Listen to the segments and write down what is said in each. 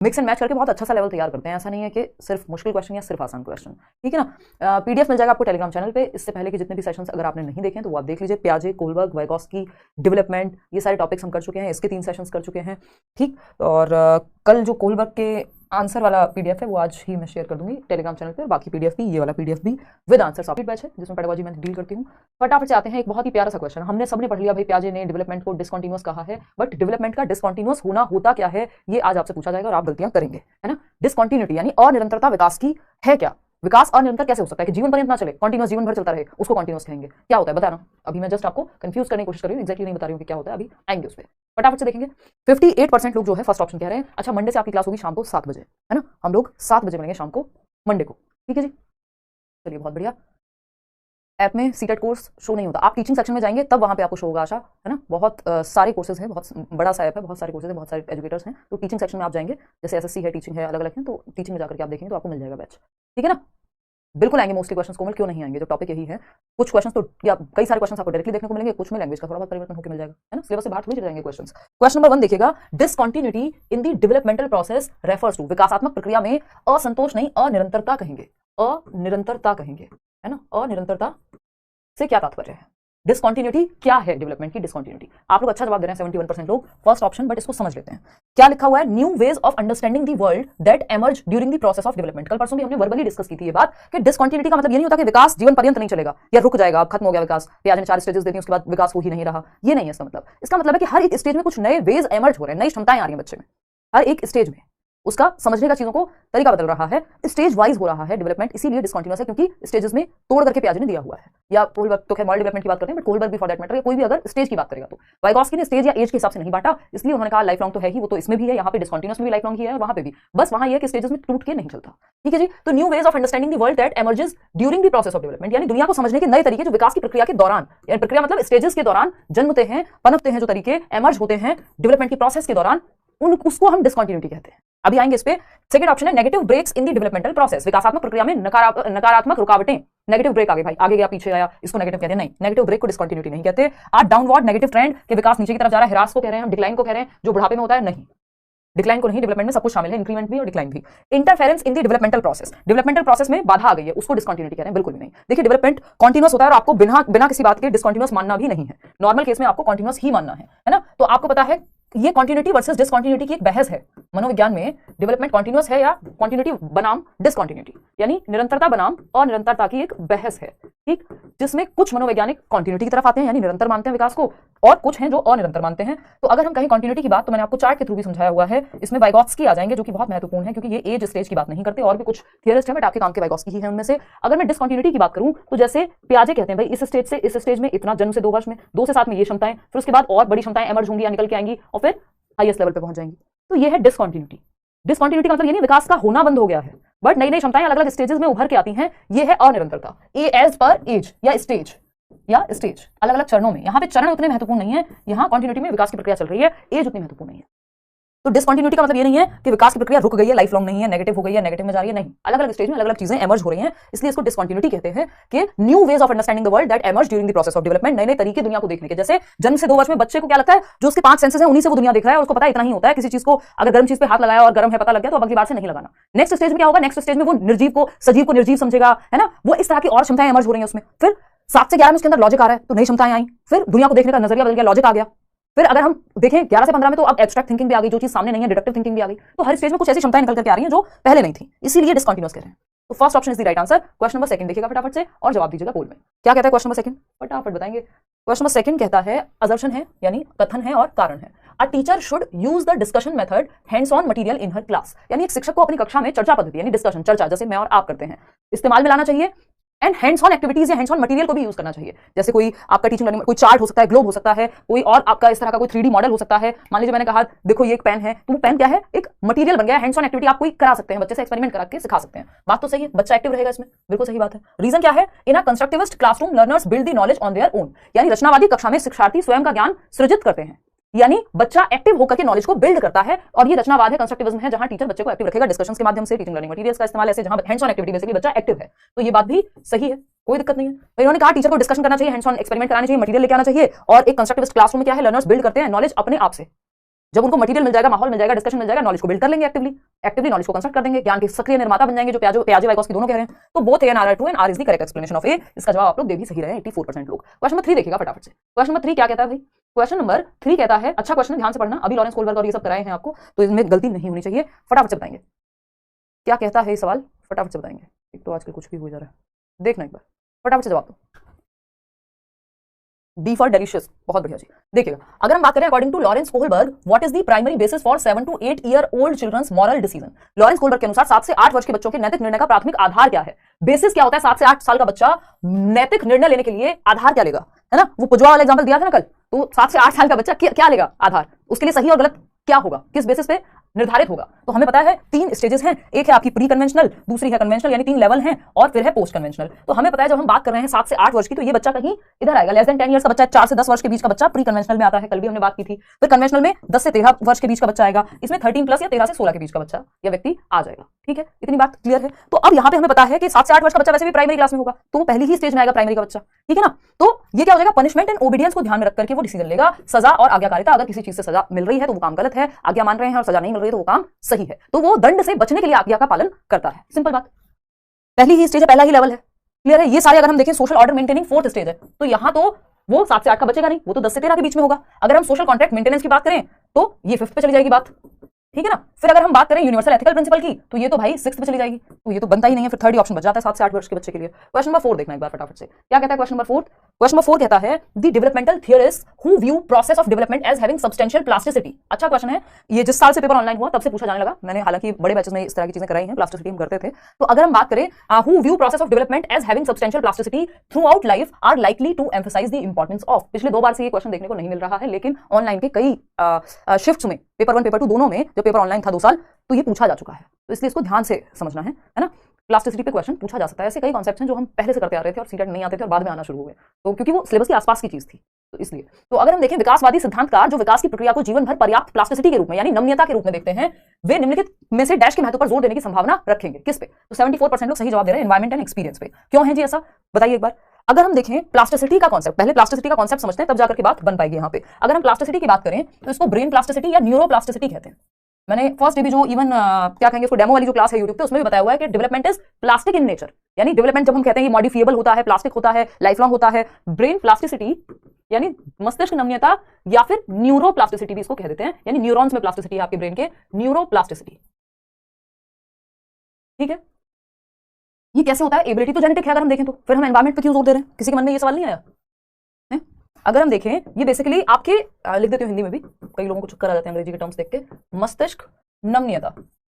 Mix and match करके बहुत अच्छा सा लेवल तैयार करते हैं। ऐसा नहीं है कि सिर्फ मुश्किल क्वेश्चन या सिर्फ आसान क्वेश्चन, ठीक है ना। पीडीएफ मिल जाएगा आपको टेलीग्राम चैनल पे। इससे पहले के जितने भी सेशंस अगर आपने नहीं देखे तो वो आप देख लीजिए। पियाजे, कोलबर्ग, वाइगॉस्की, डेवलपमेंट, ये सारे टॉपिक्स हम कर चुके हैं, इसके 3 सेशंस कर चुके हैं, ठीक। और कल जो कोलबर्ग के आंसर वाला पीडीएफ है वो आज ही मैं शेयर कर दूंगी टेलीग्राम चैनल पे। बाकी पीडीएफ भी, ये वाला पीडीएफ भी विद आंसर सॉफ्ट बैच है जिसमें पेडागोजी मैं डील करती हूँ। फटाफट से आते हैं, एक बहुत ही प्यारा सा क्वेश्चन। हमने सबने पढ़ लिया भाई, पियाजे ने डेवलपमेंट को डिसकंटीन्यूअस कहा है, बट डेवलपमेंट का डिसकंटीन्यूअस होना होता क्या है ये आज आपसे पूछा जाएगा और आप गलतियां करेंगे, है ना। डिसकंटिन्यूटी यानी अनिरंतरता विकास की है क्या? विकास अनिरंतर कैसे हो सकता है कि जीवन पर्यंत ना चले, कंटीन्यूअस जीवन भर चलता रहे, उसको कंटीन्यूअस कहेंगे। क्या होता है बता रहा हूं, अभी मैं जस्ट आपको कंफ्यूज करने की कोशिश कर रही हूं, एक्जैक्टली नहीं बता रही हूं कि क्या होता है, अभी आएंगे उस पर। फटाफट से देखेंगे। 58% लोग जो है फर्स्ट ऑप्शन कह रहे हैं। अच्छा, मंडे से आपकी क्लास होगी शाम को 7 बजे, है ना। हम लोग 7 बजे मिलेंगे शाम को मंडे को, ठीक है जी। चलिए बहुत बढ़िया। ऐप में सीटेट कोर्स शो नहीं होता, आप टीचिंग सेक्शन में जाएंगे तब वहां पे आपको शो होगा आशा, है ना। बहुत सारे कोर्सेज हैं, बहुत बड़ा सा ऐप है, बहुत सारे कोर्सेज हैं, बहुत सारे एजुकेटर्स हैं। तो टीचिंग सेक्शन में आप जाएंगे, जैसे एसएससी है, टीचिंग है, अलग अलग है, तो टीचिंग में जाकर के आप देखेंगे तो आपको मिल जाएगा बैच, ठीक है ना। बिल्कुल आएंगे मोस्टली क्वेश्चंस, कोमल क्यों नहीं आएंगे, जो टॉपिक यही है। कुछ क्वेश्चंस तो या कई सारे क्वेश्चंस आपको डायरेक्टली देखने को मिलेंगे, कुछ में लैंग्वेज का थोड़ा बहुत परिवर्तन होकर मिल जाएगा, है ना। सिलेबस से बाहर थोड़ी चले जाएंगे क्वेश्चंस। क्वेश्चन नंबर 1 देखिएगा। Discontinuity in the developmental process refers to, विकासात्मक प्रक्रिया में असंतोष नहीं अनिरंतरता कहेंगे, अनिरंतरता कहेंगे, है ना। अनिरंतरता से क्या तात्पर्य है? डिसकंटिन्यूटी क्या है? डेवलपमेंट की डिसकंटिन्यूटी। आप लोग अच्छा जवाब दे रहे हैं 71% लोग फर्स्ट ऑप्शन, बट इसको समझ लेते हैं। क्या लिखा हुआ है? New ways of understanding the world that emerge during the process of development. कल परसों भी हमने वर्बली डिस्कस की थी ये बात कि डिसकंटिन्यूटी का मतलब ये नहीं होता कि विकास जीवन पर्यंत नहीं चलेगा या रुक जाएगा, अब खत्म हो गया विकास, पियाजे ने 4 स्टेजेस दे दी उसके बाद विकास हो ही नहीं रहा, ये नहीं है इसका मतलब। इसका मतलब है कि हर एक स्टेज में कुछ नए वेज एमर्ज हो रहे हैं, नई क्षमताएं आ रही हैं बच्चे में, हर एक स्टेज में उसका समझने का चीजों को तरीका बदल रहा है, स्टेज वाइज हो रहा है डेवलपमेंट, इसीलिए डिसकंटिन्यूअस है क्योंकि स्टेजेस में तोड़ करके पियाजे ने दिया हुआ है। या कोलबर्ग तो खैर मॉडल डेवलपमेंट की बात करते हैं, बट कोलबर्ग भी फॉर दैट मैटर, या कोई भी अगर स्टेज की बात करेगा तो वाइगॉस्की ने स्टेज या एज के हिसाब से नहीं बांटा, इसलिए उन्होंने कहा लाइफ लॉन्ग तो है ही, वो तो इसमें भी है, यहाँ पे डिसकंटिन्यूअस में भी लाइफ लॉन्ग ही है और वहां पे भी, बस वहां ये है कि स्टेजेस में टूट के नहीं चलता, ठीक है जी। तो new ways of understanding the world that emerges during the process of development, यानी दुनिया को समझने के नए तरीके जो विकास की प्रक्रिया के दौरान, यानी प्रक्रिया मतलब स्टेजेस के दौरान जन्मते हैं, पनपते हैं, जो तरीके एमर्ज होते हैं डेवलपमेंट की प्रोसेस के दौरान, उसको हम डिसकंटिन्यूटी कहते हैं। अभी आएंगे इस पे। सेकंड ऑप्शन है negative breaks in the developmental process, विकासात्मक प्रक्रिया में नकारात्मक रुकावटें। नेगेटिव ब्रेक आगे भाई, आगे गया पीछे आया, इसको नेगेटिव कहते हैं, नहीं, नेगेटिव ब्रेक को डिसकंटिन्यूटी नहीं कहते। आप डाउनवर्ड नेगेटिव ट्रेंड के विकास नीचे की तरफ जा रहा है, ह्रास को कह रहे हैं हम, डिक्लाइन को कह रहे हैं, जो बुढ़ापे में होता है, नहीं, डिक्लाइन को नहीं, डेवलपमेंट में सब कुछ शामिल है, इंक्रीमेंट भी और डिक्लाइन भी। Interference in the developmental process, developmental process में बाधा आ गई है, उसको डिसकंटिन्यूटी कह रहे हैं, बिल्कुल भी नहीं। देखिए डेवलपमेंट कंटीन्यूअस होता है और आपको बिना किसी बात के डिसकंटिन्यूअस मानना भी नहीं है, नॉर्मल केस में आपको कंटीन्यूअस ही मानना है ना। तो आपको पता है ये कंटिन्यूटी वर्सेस डिसकंटिन्यूटी की एक बहस है मनोविज्ञान में। डेवलपमेंट कंटीन्यूअस है या कंटिन्यूटी बनाम डिसकंटिन्यूटी, यानी निरंतरता बनाम अनिरंतरता की एक बहस है, ठीक। जिसमें कुछ मनोवैज्ञानिक कंटिन्यूटी की तरफ आते हैं, यानी निरंतर मानते हैं विकास को, और कुछ हैं जो अनिरंतर मानते हैं। तो अगर हम कहीं कंटिन्यूटी की बात, तो मैंने आपको चार्ट के थ्रू भी समझाया हुआ है, इसमें वाइगॉत्स्की आ जाएंगे जो कि बहुत महत्वपूर्ण है, क्योंकि ये एज स्टेज की बात नहीं करते, और भी कुछ थियरिस्ट हैं, बट आपके काम के वाइगॉत्स्की ही है उनमें से। अगर मैं डिसकंटिन्यूटी की बात करूं तो जैसे पियाजे कहते हैं भाई इस स्टेज से इस स्टेज में इतना, जन्म से 2 वर्ष में 2 से 7 में ये क्षमताएं, फिर उसके बाद और बड़ी क्षमताएं एमर्ज होंगी या निकल के आएंगी और फिर हाईएस्ट लेवल पे पहुंच जाएंगी। तो ये है डिसकंटिन्यूटी। डिसकंटिन्यूटी का मतलब ये नहीं विकास का होना बंद हो गया है, बट नई नई क्षमताएं अलग अलग स्टेजेस में उभर के आती हैं, ये है अनिरंतरता। एज पर एज या स्टेज अलग अलग चरणों में, यहाँ पे चरण उतने महत्वपूर्ण नहीं है, यहाँ कंटिन्यूटी में विकास की प्रक्रिया चल रही है, एज उतनी महत्वपूर्ण नहीं है। तो डिसकंटिन्यूटी का मतलब ये नहीं है कि विकास की प्रक्रिया रुक गई है, लाइफ लॉन्ग नहीं है, नेगेटिव हो गई है, नेगेटिव में जा रही है, नहीं, अलग अलग स्टेज में अलग अलग चीजें एमर्ज हो रही हैं, इसलिए इसको डिसकंटिन्यूटी कहते हैं कि new ways of understanding the world that emerge during the process of development, नए नए तरीके दुनिया को देखने के। जैसे जन्म से 2 वर्ष में बच्चे को क्या लगता है, जो उसके 5 सेंसेस हैं उन्हीं से वो दुनिया देख रहा है और उसको पता इतना ही होता है, किसी चीज को अगर गर्म चीज पे हाथ लगाया और गर्म है पता लग गया तो अब अगली बार से नहीं लगाना। नेक्स्ट स्टेज में क्या होगा, नेक्स्ट स्टेज में वो निर्जीव को सजीव को निर्जीव समझेगा, है ना। वो इस तरह की और क्षमताएं एमर्ज हो रही हैं उसमें। फिर 7 से 11 में उसके अंदर लॉजिक आ रहा है, तो नई क्षमताएं आई, फिर दुनिया को देखने का नजरिया बदल गया, लॉजिक आ गया। फिर अगर हम देखें 11 से 15 में तो अब एब्स्ट्रैक्ट थिंकिंग भी आ गई, जो चीज सामने नहीं है, डिडक्टिव थिंकिंग भी आ गई। तो हर स्टेज में कुछ ऐसी क्षमताएं निकल करके आ रही हैं जो पहले नहीं थी, इसीलिए डिसकंटिन्यूअस कह रहे हैं। तो first option is the right answer. Question number 2 देखिएगा फटाफट से और जवाब दीजिएगा पोल में। क्या कहता है क्वेश्चन नंबर 2, फटाफट बताएंगे। क्वेश्चन नंबर 2 कहता है असर्शन है, यानी कथन है और कारण है। A teacher should use the discussion method hands on material in her class, यानी एक शिक्षक को अपनी कक्षा में चर्चा पद्धति यानी डिस्कशन, चर्चा जैसे मैं और आप करते हैं, इस्तेमाल में लाना चाहिए। एंड हैंड्स ऑन एक्टिविटीज या हैंड्स ऑन मटेरियल को भी यूज करना चाहिए। जैसे कोई आपका टीचिंग लर्निंग, कोई चार्ट हो सकता है, ग्लोब हो सकता है, कोई और आपका इस तरह का कोई 3D मॉडल हो सकता है। मान लीजिए मैंने कहा देखो ये एक पेन है, तो वो पेन क्या है, एक मटेरियल बन गया है। हैंड्स ऑन एक्टिविटी आप कोई करा सकते हैं, बच्चे से एक्सपेरिमेंट करा के सिखा सकते हैं। बात तो सही है, बच्चा एक्टिव रहेगा इसमें, बिल्कुल सही बात है। रीजन क्या है, in a constructivist classroom learners build the knowledge on their own, यानी रचनावादी कक्षा में शिक्षार्थी स्वयं का ज्ञान सृजित करते हैं, यानी बच्चा एक्टिव होकर के नॉलेज को बिल्ड करता है। और ये रचनावाद है, कंस्ट्रक्टिविज्म है, जहां टीचर बच्चे को एक्टिव रखेगा डिस्कशंस के माध्यम से, टीचिंग लर्निंग मटेरियल्स का इस्तेमाल ऐसे, जहां हैंड्स ऑन एक्टिविटी बेसिकली बच्चा एक्टिव है। तो ये बात भी सही है, कोई दिक्कत नहीं है। तो इन्होंने कहा टीचर को डिस्कशन करना चाहिए, हैंड्स ऑन एक्सपेरिमेंट कराना चाहिए, मटेरियल लेके आना चाहिए, और एक कंस्ट्रक्टिविस्ट क्लासरूम में क्या है, लर्नर्स बिल्ड करते हैं नॉलेज अपने आप से। जब उनको मटेरियल मिल जाएगा, माहौल मिल जाएगा, डिस्कशन मिल जाएगा, नॉलेज को बिल्ड कर लेंगे, एक्टिवली नॉलेज को कंस्ट्रक्ट कर देंगे, ज्ञान के सक्रिय निर्माता बन जाएंगे, जो पियाजे वाइगोस्की दोनों कह रहे हैं। तो both A and R are true and R is the correct explanation of A. इसका जवाब आप लोग दे भी सही रहे हैं, 84% लोग। क्वेश्चन नंबर 3 देखिएगा फटाफट से। क्वेश्चन नंबर 3 क्या कहता है भाई? क्वेश्चन नंबर 3 कहता है, अच्छा क्वेश्चन, ध्यान से पढ़ना, अभी लॉरेंस कोहलबर्ग और ये सब कराए हैं आपको, तो इसमें गलती नहीं होनी चाहिए। फटाफट से बताएंगे क्या कहता है ये सवाल, फटाफट से बताएंगे। एक तो आजकल कुछ भी हो जा रहा है, देखना एक बार, फटाफट से जवाब दो। डी फॉर डेलिशियस, बहुत बढ़िया जी। देखिएगा, अगर हम बात करें according to Lawrence Kohlberg, what is the primary basis for 7 to 8 year old childrens moral decision. Lawrence Kohlberg के अनुसार 7 से 8 वर्ष के बच्चों के नैतिक निर्णय का प्राथमिक आधार क्या है? बेसिस क्या होता है? 7 से 8 साल का बच्चा नैतिक निर्णय लेने के लिए आधार क्या लेगा, है ना? वो पुजवा वाला एग्जांपल दिया था ना कल, तो 7 से 8 साल का बच्चा क्या लेगा आधार, उसके लिए सही और गलत क्या होगा, किस बेसिस पे निर्धारित होगा? तो हमें पता है 3 स्टेजेस हैं, एक है आपकी प्री कन्वेंशनल, दूसरी है कन्वेंशनल, यानी 3 लेवल हैं, और फिर है पोस्ट कन्वेंशनल। तो हमें पता है जब हम बात कर रहे हैं 7 से 8 वर्ष की, तो ये बच्चा कहीं इधर आएगा। लेस देन 10 ईयर्स का बच्चा, 4 से 10 वर्ष के बीच का बच्चा प्री कन्वेंशनल में आता है, कल भी हमने बात की थी। फिर कन्वेंशनल में 10 से 13 वर्ष के बीच का बच्चा आएगा, इसमें 13+ या 13 से 16 के बीच का बच्चा या व्यक्ति आ जाएगा। ठीक है, इतनी बात क्लियर है। तो अब यहाँ पे हमें पता है कि 7 से 8 वर्ष का बच्चा वैसे भी प्राइमरी क्लास में होगा, तो वो पहली ही स्टेज में आएगा प्राइमरी का बच्चा, ठीक है ना? तो ये क्या हो जाएगा? पनिशमेंट एंड ओबीडियंस को ध्यान में रख करके वो डिसीजन लेगा, सजा और आज्ञाकारिता। अगर किसी चीज से सजा मिल रही है तो वो काम गलत है, आज्ञा मान रहे हैं और सजा नहीं मिल रही है तो वो काम सही है। तो वो दंड से बचने के लिए आज्ञा का पालन करता है, सिंपल बात। पहली ही स्टेज है, पहला ही लेवल है, क्लियर है? ये सारे अगर हम देखें social order maintaining 4th stage है, तो यहां तो वो 7 से 8 का बचेगा नहीं, वो तो 10 से 13 के बीच में होगा। अगर हम सोशल कॉन्ट्रैक्ट मेंटेनेंस की बात करें तो ये 5th पे चली जाएगी बात, ठीक है ना? फिर अगर हम बात करें यूनिवर्सल एथिकल प्रिंसिपल की, तो ये तो भाई 6th पे चली जाएगी, तो ये तो बनता ही नहीं है। फिर 3rd ऑप्शन बच जाता है 7 से 8 वर्ष के बच्चे के लिए। क्वेश्चन नंबर 4 देखना एक बार फटाफट से, क्या कहता है क्वेश्चन नंबर 4? क्वेश्चन नंबर 4 कहता है the developmental theorist who view process of development as having substantial plasticity. अच्छा क्वेश्चन है, ये जिस साल से पेपर ऑनलाइन हुआ तब से पूछा जाने लगा, मैंने हालांकि बड़े बैचेस में इस तरह की चीजें कराई हैं, प्लास्टिसिटी हम करते थे। तो अगर हम बात करें who view process of development as having substantial plasticity throughout life are likely to emphasize the importance of. पिछले 2 बार से ये क्वेश्चन देखने को नहीं मिल रहा है, लेकिन ऑनलाइन के कई शिफ्ट्स में, पेपर 1 पेपर 2 दोनों में, जब पेपर ऑनलाइन था 2 साल, तो ये पूछा जा चुका है। तो इसलिए इसको ध्यान से समझना है ना? प्लास्टिसिटी पे क्वेश्चन पूछा जा सकता है। ऐसे कई कॉन्सेप्ट्स हैं जो हम पहले से करते आ रहे थे और सीटेट नहीं आते थे और बाद में आना शुरू हो गए, तो क्योंकि वो सिलेबस के आसपास की चीज थी, तो इसलिए। तो अगर हम देखें विकासवादी सिद्धांतकार जो विकास की प्रक्रिया को जीवन भर पर्याप्त प्लास्टिसिटी के रूप में यानी नम्यता के रूप में देखते हैं, वे निम्नलिखित में से डैश के महत्व पर जोर देने की संभावना रखेंगे। किस पे? तो 74% लोग सही जवाब दे रहे हैं एनवायरमेंट एंड एक्सपीरियंस पे। क्यों है जी ऐसा, बताइए एक बार। अगर हम देखें प्लास्टिसिटी का कॉन्सेप्ट, पहले प्लास्टिसिटी का कॉन्सेप्ट समझते हैं, तब जाकर के बात बन पाएगी यहाँ पे। अगर हम प्लास्टिसिटी की बात करें तो इसको ब्रेन प्लास्टिसिटी या न्यूरोप्लास्टिसिटी कहते हैं। मैंने फर्स्ट डे भी जो इवन क्या कहेंगे उसको, डेमो वाली जो क्लास है यूट्यूब पे, उसमें भी बताया हुआ है कि development is plastic in nature. यानी डेवलपमेंट जब हम कहते हैं ये मॉडिफिएबल होता है, प्लास्टिक होता है, लाइफ लॉन्ग होता है। ब्रेन प्लास्टिसिटी यानी मस्तिष्क नम्यता या फिर न्यूरोप्लास्टिसिटी भी इसको कह देते हैं, यानी न्यूरॉन्स में प्लास्टिसिटी है आपके ब्रेन के, न्यूरोप्लास्टिसिटी, ठीक है? ये कैसे होता है? एबिलिटी तो जेनेटिक है अगर हम देखें तो, फिर हम एनवायरमेंट पे क्यों जोर दे रहे हैं? किसी के मन में ये सवाल नहीं आया है? अगर हम देखें ये बेसिकली आपके लिख देते हो हिंदी में भी, कई लोगों को चक्कर आ जाते हैं अंग्रेजी के टर्म्स देख के। मस्तिष्क नम्यता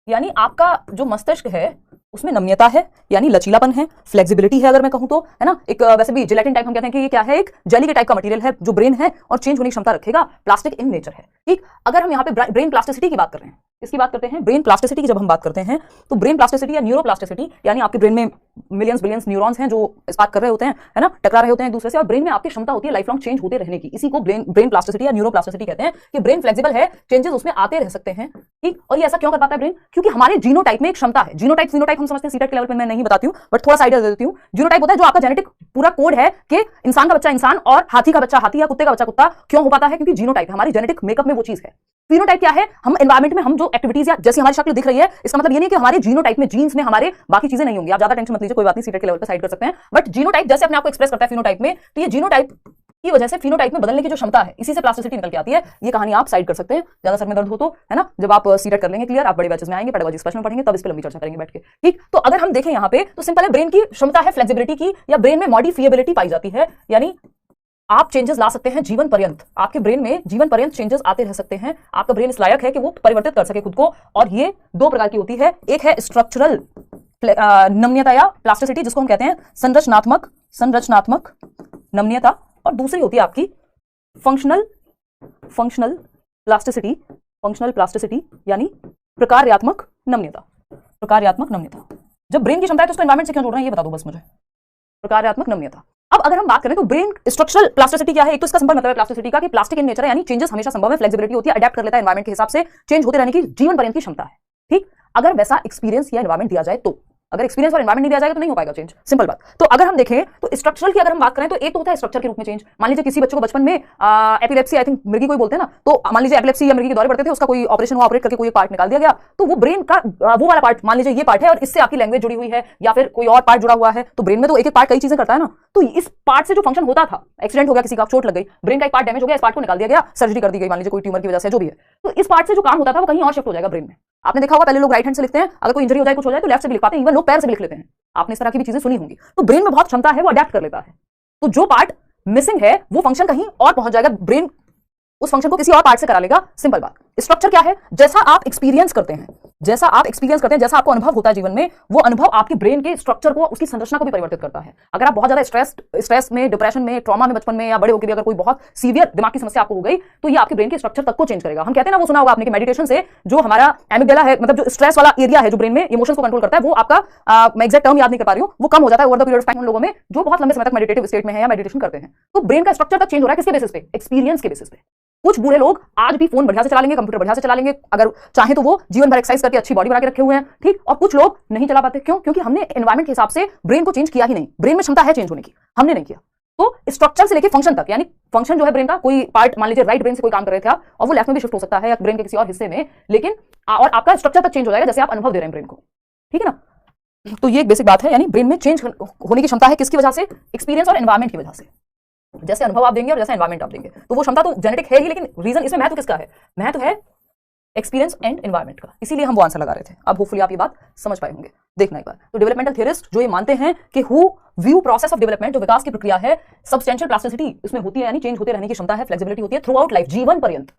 यानी आपका जो मस्तिष्क है उसमें नम्यता है, यानी लचीलापन है, फ्लेक्सिबिलिटी है अगर मैं कहूं तो, है ना? एक वैसे भी जेलेटिन टाइप हम कहते हैं कि ये क्या है, एक जेली के टाइप का मटेरियल है जो ब्रेन है और चेंज होने की क्षमता रखेगा, प्लास्टिक इन नेचर है, ठीक? अगर हम यहाँ पे ब्रेन प्लास्टिसिटी की बात कर रहे हैं, इसकी बात करते हैं, ब्रेन प्लास्टिसिटी की जब हम बात करते हैं तो ब्रेन प्लास्टिसिटी या न्यूरोप्लास्टिसिटी यानी आपके ब्रेन में मिलियंस बिलियंस न्यूरॉन्स हैं जो स्पार्क कर रहे होते हैं, है ना, टकरा रहे होते हैं एक दूसरे से, और ब्रेन में आपकी क्षमता होती है लाइफ लॉन्ग चेंज होते रहने की। इसी को ब्रेन प्लास्टिसिटी या न्यूरोप्लास्टिसिटी कहते हैं कि ब्रेन फ्लेक्सिबल है, चेंजेस उसमें आते रह सकते हैं, ठीक? और ये ऐसा क्यों कर पाता है ब्रेन? क्योंकि हमारे जीनोटाइप में एक क्षमता है। जीनोटाइप फिनोटाइप हम समझते हैं सीटेट के लेवल पे, मैं नहीं बताती हूँ बट थोड़ा सा आइडिया दे देती हूँ। जीनोटाइप होता है जो आपका जेनेटिक पूरा कोड है कि इंसान का बच्चा इंसान और हाथी का बच्चा हाथी या कुत्ते का बच्चा कुत्ता। क्यों हो पाता है? क्योंकि जीनोटाइप है, हमारी जेनेटिक मेकअप में वो चीज है। फिनोटाइप क्या है? हम एनवायरमेंट में हम जो एक्टिविटीज या जैसी हमारी शक्ल दिख रही है, इसका मतलब ये नहीं कि हमारे जीनोटाइप में, जीन्स में हमारे बाकी चीजें नहीं होंगी। आप ज्यादा टेंशन मत लीजिए, कोई बात नहीं, सीटेट के लेवल पे साइड कर सकते हैं। बट जीनोटाइप जैसे अपने आप को एक्सप्रेस करता है फिनोटाइप में, तो ये जीनोटाइप की वजह से फिनोटाइप में बदलने की जो क्षमता है, इसी से प्लास्टिसिटी निकल के आती है। ये कहानी आप साइड कर सकते हैं, ज्यादा सर में दर्द हो तो, है ना? जब आप सीटेट कर लेंगे क्लियर, आप बड़े बैचेस में आएंगे, पेडागोजी स्पेशल में पढ़ेंगे, तब इस पे लंबी चर्चा करेंगे बैठ के, ठीक? तो अगर हम देखें यहाँ पे तो सिंपल है, ब्रेन की क्षमता है फ्लेक्सिबिलिटी की, या ब्रेन में मॉडिफिएबिलिटी पाई जाती है, यानी आप चेंजेस ला सकते हैं जीवन पर्यंत। आपके ब्रेन में जीवन पर्यंत चेंजेस आते रह सकते हैं। आपका ब्रेन इस लायक है कि वो परिवर्तित कर सके खुद को, और ये 2 प्रकार की होती है। एक है स्ट्रक्चरल नम्यता या प्लास्टिसिटी, जिसको हम कहते हैं संरचनात्मक नम्यता, और दूसरी होती है आपकी फंक्शनल प्लास्टिसिटी यानी प्रकार्यात्मक नम्यता। जब ब्रेन की क्षमता है तो उसको एनवायरमेंट से क्यों जोड़ रहे हैं ये बता दो बस मुझे। प्रकार्यात्मक नम्यता। अब अगर हम बात करें तो ब्रेन स्ट्रक्चरल प्लास्टिसिटी क्या है? एक तो इसका सिंपल मतलब है प्लास्टिसिटी का कि प्लास्टिक इन नेचर है, यानी चेंजेस हमेशा संभव है, फ्लेक्सिबिलिटी होती है, अडैप्ट कर लेता है एनवायरमेंट के हिसाब से, चेंज होते रहने की जीवन पर्यंत की क्षमता है, ठीक? अगर वैसा एक्सपीरियंस या एनवायरमेंट दिया जाए तो अगर एक्सपीरियंस और एनवायरमेंट नहीं दिया जाएगा तो नहीं हो पाएगा चेंज, सिंपल बात। तो अगर हम देखें तो स्ट्रक्चरल की अगर हम बात करें तो एक तो होता है स्ट्रक्चर के रूप में चेंज। मान लीजिए किसी बच्चे को बचपन में एपिलेप्सी, आई थिंक मृगी कोई बोलते हैं ना, तो मान लीजिए एपिलेप्सी या मृगी के दौरे पड़ते थे, उसका कोई ऑपरेशन हुआ, ऑपरेट करके कोई पार्ट निकाल दिया गया, तो वो ब्रेन का वो वाला पार्ट, मान लीजिए ये पार्ट है और इससे आपकी लैंग्वेज जुड़ी हुई है या फिर कोई और पार्ट जुड़ा हुआ है, तो ब्रेन में तो एक एक पार्ट कई चीजें करता है ना, तो इस पार्ट से जो फंक्शन होता था, एक्सीडेंट हो गया, किसी का चोट लग गई, ब्रेन का एक पार्ट डैमेज हो गया, इस पार्ट को निकाल दिया गया, सर्जरी कर दी गई, मान लीजिए कोई ट्यूमर की वजह से जो भी है, तो इस पार्ट से जो काम होता था वो कहीं और शिफ्ट हो जाएगा ब्रेन में। आपने देखा होगा पहले लोग राइट हैंड से लिखते हैं, अगर कोई इंजरी हो जाए, कुछ हो जाए तो लेफ्ट से भी लिख पाते हैं, इवन लोग पैर से भी लिख लेते हैं, आपने इस तरह की भी चीजें सुनी होंगी। तो ब्रेन में बहुत क्षमता है, वो अडेप्ट कर लेता है। तो जो पार्ट मिसिंग है वो फंक्शन कहीं और पहुंच जाएगा, ब्रेन उस फंक्शन को किसी और पार्ट से करा लेगा, सिंपल बात। स्ट्रक्चर क्या है? जैसा आप एक्सपीरियंस करते हैं, जैसा आपको अनुभव होता है जीवन में, वो अनुभव आपके ब्रेन के स्ट्रक्चर को, उसकी संरचना को भी परिवर्तित करता है। अगर आप बहुत ज्यादा स्ट्रेस में, डिप्रेशन में, ट्रॉमा में बचपन में या बड़े होकर भी अगर कोई बहुत सीवियर दिमाग की समस्या आपको हो गई, तो ये आपके ब्रेन के स्ट्रक्चर तक को चेंज करेगा। हम कहते हैं ना, वो सुना होगा आपने कि मेडिटेशन से जो हमारा एमिगडाला है, मतलब जो स्ट्रेस वाला एरिया है जो ब्रेन में इमोशंस को कंट्रोल करता है, वो आपका मैं एग्जैक्ट टर्म याद नहीं कर पा रही हूं, वो कम हो जाता है over the period of time उन लोगों में जो बहुत लंबे समय तक मेडिटेटिव स्टेट में है या मेडिटेशन करते हैं। तो ब्रेन का स्ट्रक्चर तक चेंज हो रहा है, किसके बेसिस पे? एक्सपीरियंस के बेसिस पे। कुछ बूढ़े लोग आज भी फोन बढ़िया से चला लेंगे, कंप्यूटर बढ़िया से चला लेंगे, अगर चाहे तो वो जीवन भर एक्सरसाइज करके अच्छी बॉडी बना के रखे हुए हैं, ठीक। और कुछ लोग नहीं चला पाते, क्यों? क्योंकि हमने एनवायरमेंट के हिसाब से ब्रेन को चेंज किया ही नहीं। ब्रेन में क्षमता है चेंज होने की, हमने नहीं किया। तो स्ट्रक्चर से लेके फंक्शन तक, यानी फंक्शन जो है ब्रेन का, कोई पार्ट मान लीजिए राइट ब्रेन से कोई काम कर रहे थे आप, और वो लेफ्ट में भी शिफ्ट हो सकता है या ब्रेन के किसी और हिस्से में, लेकिन और आपका स्ट्रक्चर तक चेंज हो जाएगा जैसे आप अनुभव दे रहे हैं ब्रेन को, ठीक है ना। तो ये एक बेसिक बात है, यानी ब्रेन में चेंज होने की क्षमता है, किसकी वजह से? एक्सपीरियंस और एनवायरमेंट की वजह से। जैसे अनुभव आप देंगे और जैसे एनवायरमेंट आप देंगे, तो वो क्षमता तो जेनेटिक है ही, लेकिन रीजन इसमें महत्व किसका है? महत्व है एक्सपीरियंस एंड एनवायरमेंट का। इसीलिए हम वो आंसर लगा रहे थे। अब होपफुली आप ये बात समझ पाए होंगे। देखना एक बार, तो डेवलपमेंटल थियरिस्ट जो ये मानते हैं कि who view process of development, जो विकास की प्रक्रिया है, सब्सटेंशियल प्लास्टिसिटी इसमें होती है, यानी चेंज होते रहने की क्षमता है, फ्लेक्सिबिलिटी होती है थ्रू आउट लाइफ, जीवन पर्यंत,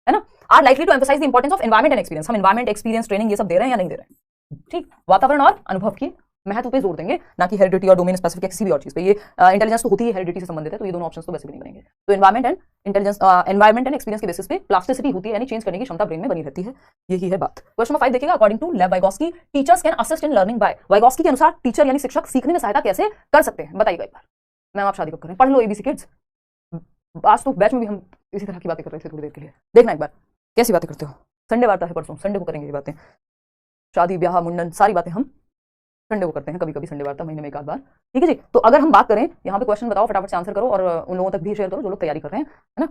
है ना। Are likely to emphasize the importance of environment and experience. हम एनवायरमेंट, एक्सपीरियंस, ट्रेनिंग ये सब दे रहे हैं या नहीं दे रहे हैं, ठीक। वातावरण और अनुभव की महत्व पे जोर देंगे, ना कि हेरिडिटी और डोमेन स्पेसिफिक किसी भी और चीज पे। ये इंटेलिजेंस तो होती है हेरिडिटी से संबंधित है, तो ये दोनों ऑप्शंस तो वैसे भी नहीं बनेंगे। तो environment and intelligence, environment and experience के बेसिस पे प्लास्टिसिटी होती है, यानी चेंज करने की क्षमता ब्रेन में बनी रहती है। यही है बात। क्वेश्चन नंबर 5 देखिएगा, अकॉर्डिंग टू लेव Vygotsky, teachers can assist in learning by. Vygotsky के अनुसार टीचर यानी शिक्षक सीखने में सहायता कैसे कर सकते हैं, बताइएगा एक बार। मैम आप शादी कब करें, पढ़ लो एबीसी किड्स। आज तो बैच में भी हम इसी तरह की बातें कर रहे थे थोड़ी देर के लिए। देखना एक बार कैसी बातें करते हो। संडे वार्ता है परसों, संडे को करेंगे ये बातें, शादी ब्याह मुंडन सारी बातें हम संडे को करते हैं, कभी कभी संडे वार्ता महीने में एक आध बार, ठीक है जी। तो अगर हम बात करें, यहाँ पे क्वेश्चन बताओ, फटाफट से आंसर करो और उन लोगों तक भी शेयर करो जो लोग तैयारी कर रहे हैं, है ना।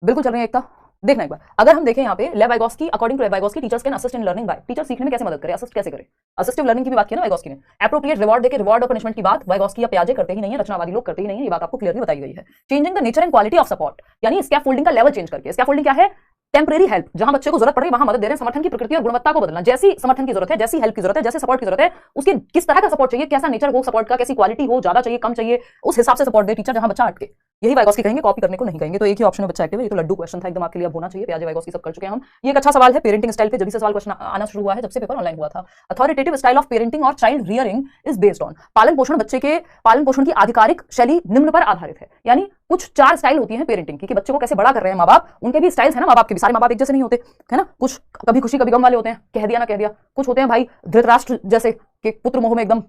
बिल्कुल चल रही है एकता। देखना एक बार, अगर हम देखें यहाँ पे लेव वाइगोस्की, अकॉर्डिंग टू लेव Vygotsky, teachers can assist in learning by. Teacher सीखने में कैसे मदद करे, असिस्ट कैसे करे। असिस्टिव लर्निंग की भी बात की ना वाइगोस्की ने। एप्रोप्रिएट रिवॉर्ड देके, रिवॉर्ड और पनिशमेंट की बात वाइगोस्की या पियाजे करते ही नहीं है, रचनावादी लोग करते ही नहीं है, ये बात आपको क्लियरली बताई गई है। Changing the nature and quality of support, यानी स्कैफोल्डिंग का लेवल चेंज करके। स्कैफोल्डिंग क्या है? टेम्परेरी हेल्प, जहां बच्चे को जरूरत पड़े वहां मदद दे रहे हैं। समर्थन की प्रकृति और गुणवत्ता को बदलना, जैसी समर्थन की जरूरत है, जैसी हेल्प की जरूरत है, जैसे सपोर्ट की जरूरत है, उसकी किस तरह का सपोर्ट चाहिए, कैसा नेचर हो सपोर्ट का, कैसी क्वालिटी हो, ज्यादा चाहिए कम चाहिए, उस हिसाब से सपोर्ट दे टीचर, जहां बच्चा अटके। यही वाइगोस्की कहेंगे, कॉपी करने को नहीं कहेंगे। तो एक ही ऑप्शन है बच्चा एक्टिव है। ये तो लड्डू क्वेश्चन था एकदम, आपके लिए अब होना चाहिए। पियाजे वाइगोस्की सब कर चुके हैं हम। ये एक अच्छा सवाल है पेरेंटिंग स्टाइल पे, जब से सवाल क्वेश्चन आना शुरू हुआ है, जब से पेपर ऑनलाइन हुआ था। अथॉरिटेटिव स्टाइल ऑफ पेरेंटिंग और child rearing is based on. पालन पोषण, बच्चे के पालन पोषण की आधिकारिक शैली निम्न पर आधारित है। यानी कुछ 4 स्टाइल होती है पेरेंटिंग की, कि बच्चे को कैसे बड़ा कर रहे हैं माँ बाप, उनके भी स्टाइल्स है ना, माँ बाप के भी। सारे माँ बाप एक जैसे नहीं होते, है ना। कुछ कभी खुशी कभी गम वाले होते हैं, कह दिया ना कह दिया। कुछ होते हैं भाई धृतराष्ट्र जैसे, कि पुत्र मोह में एकदम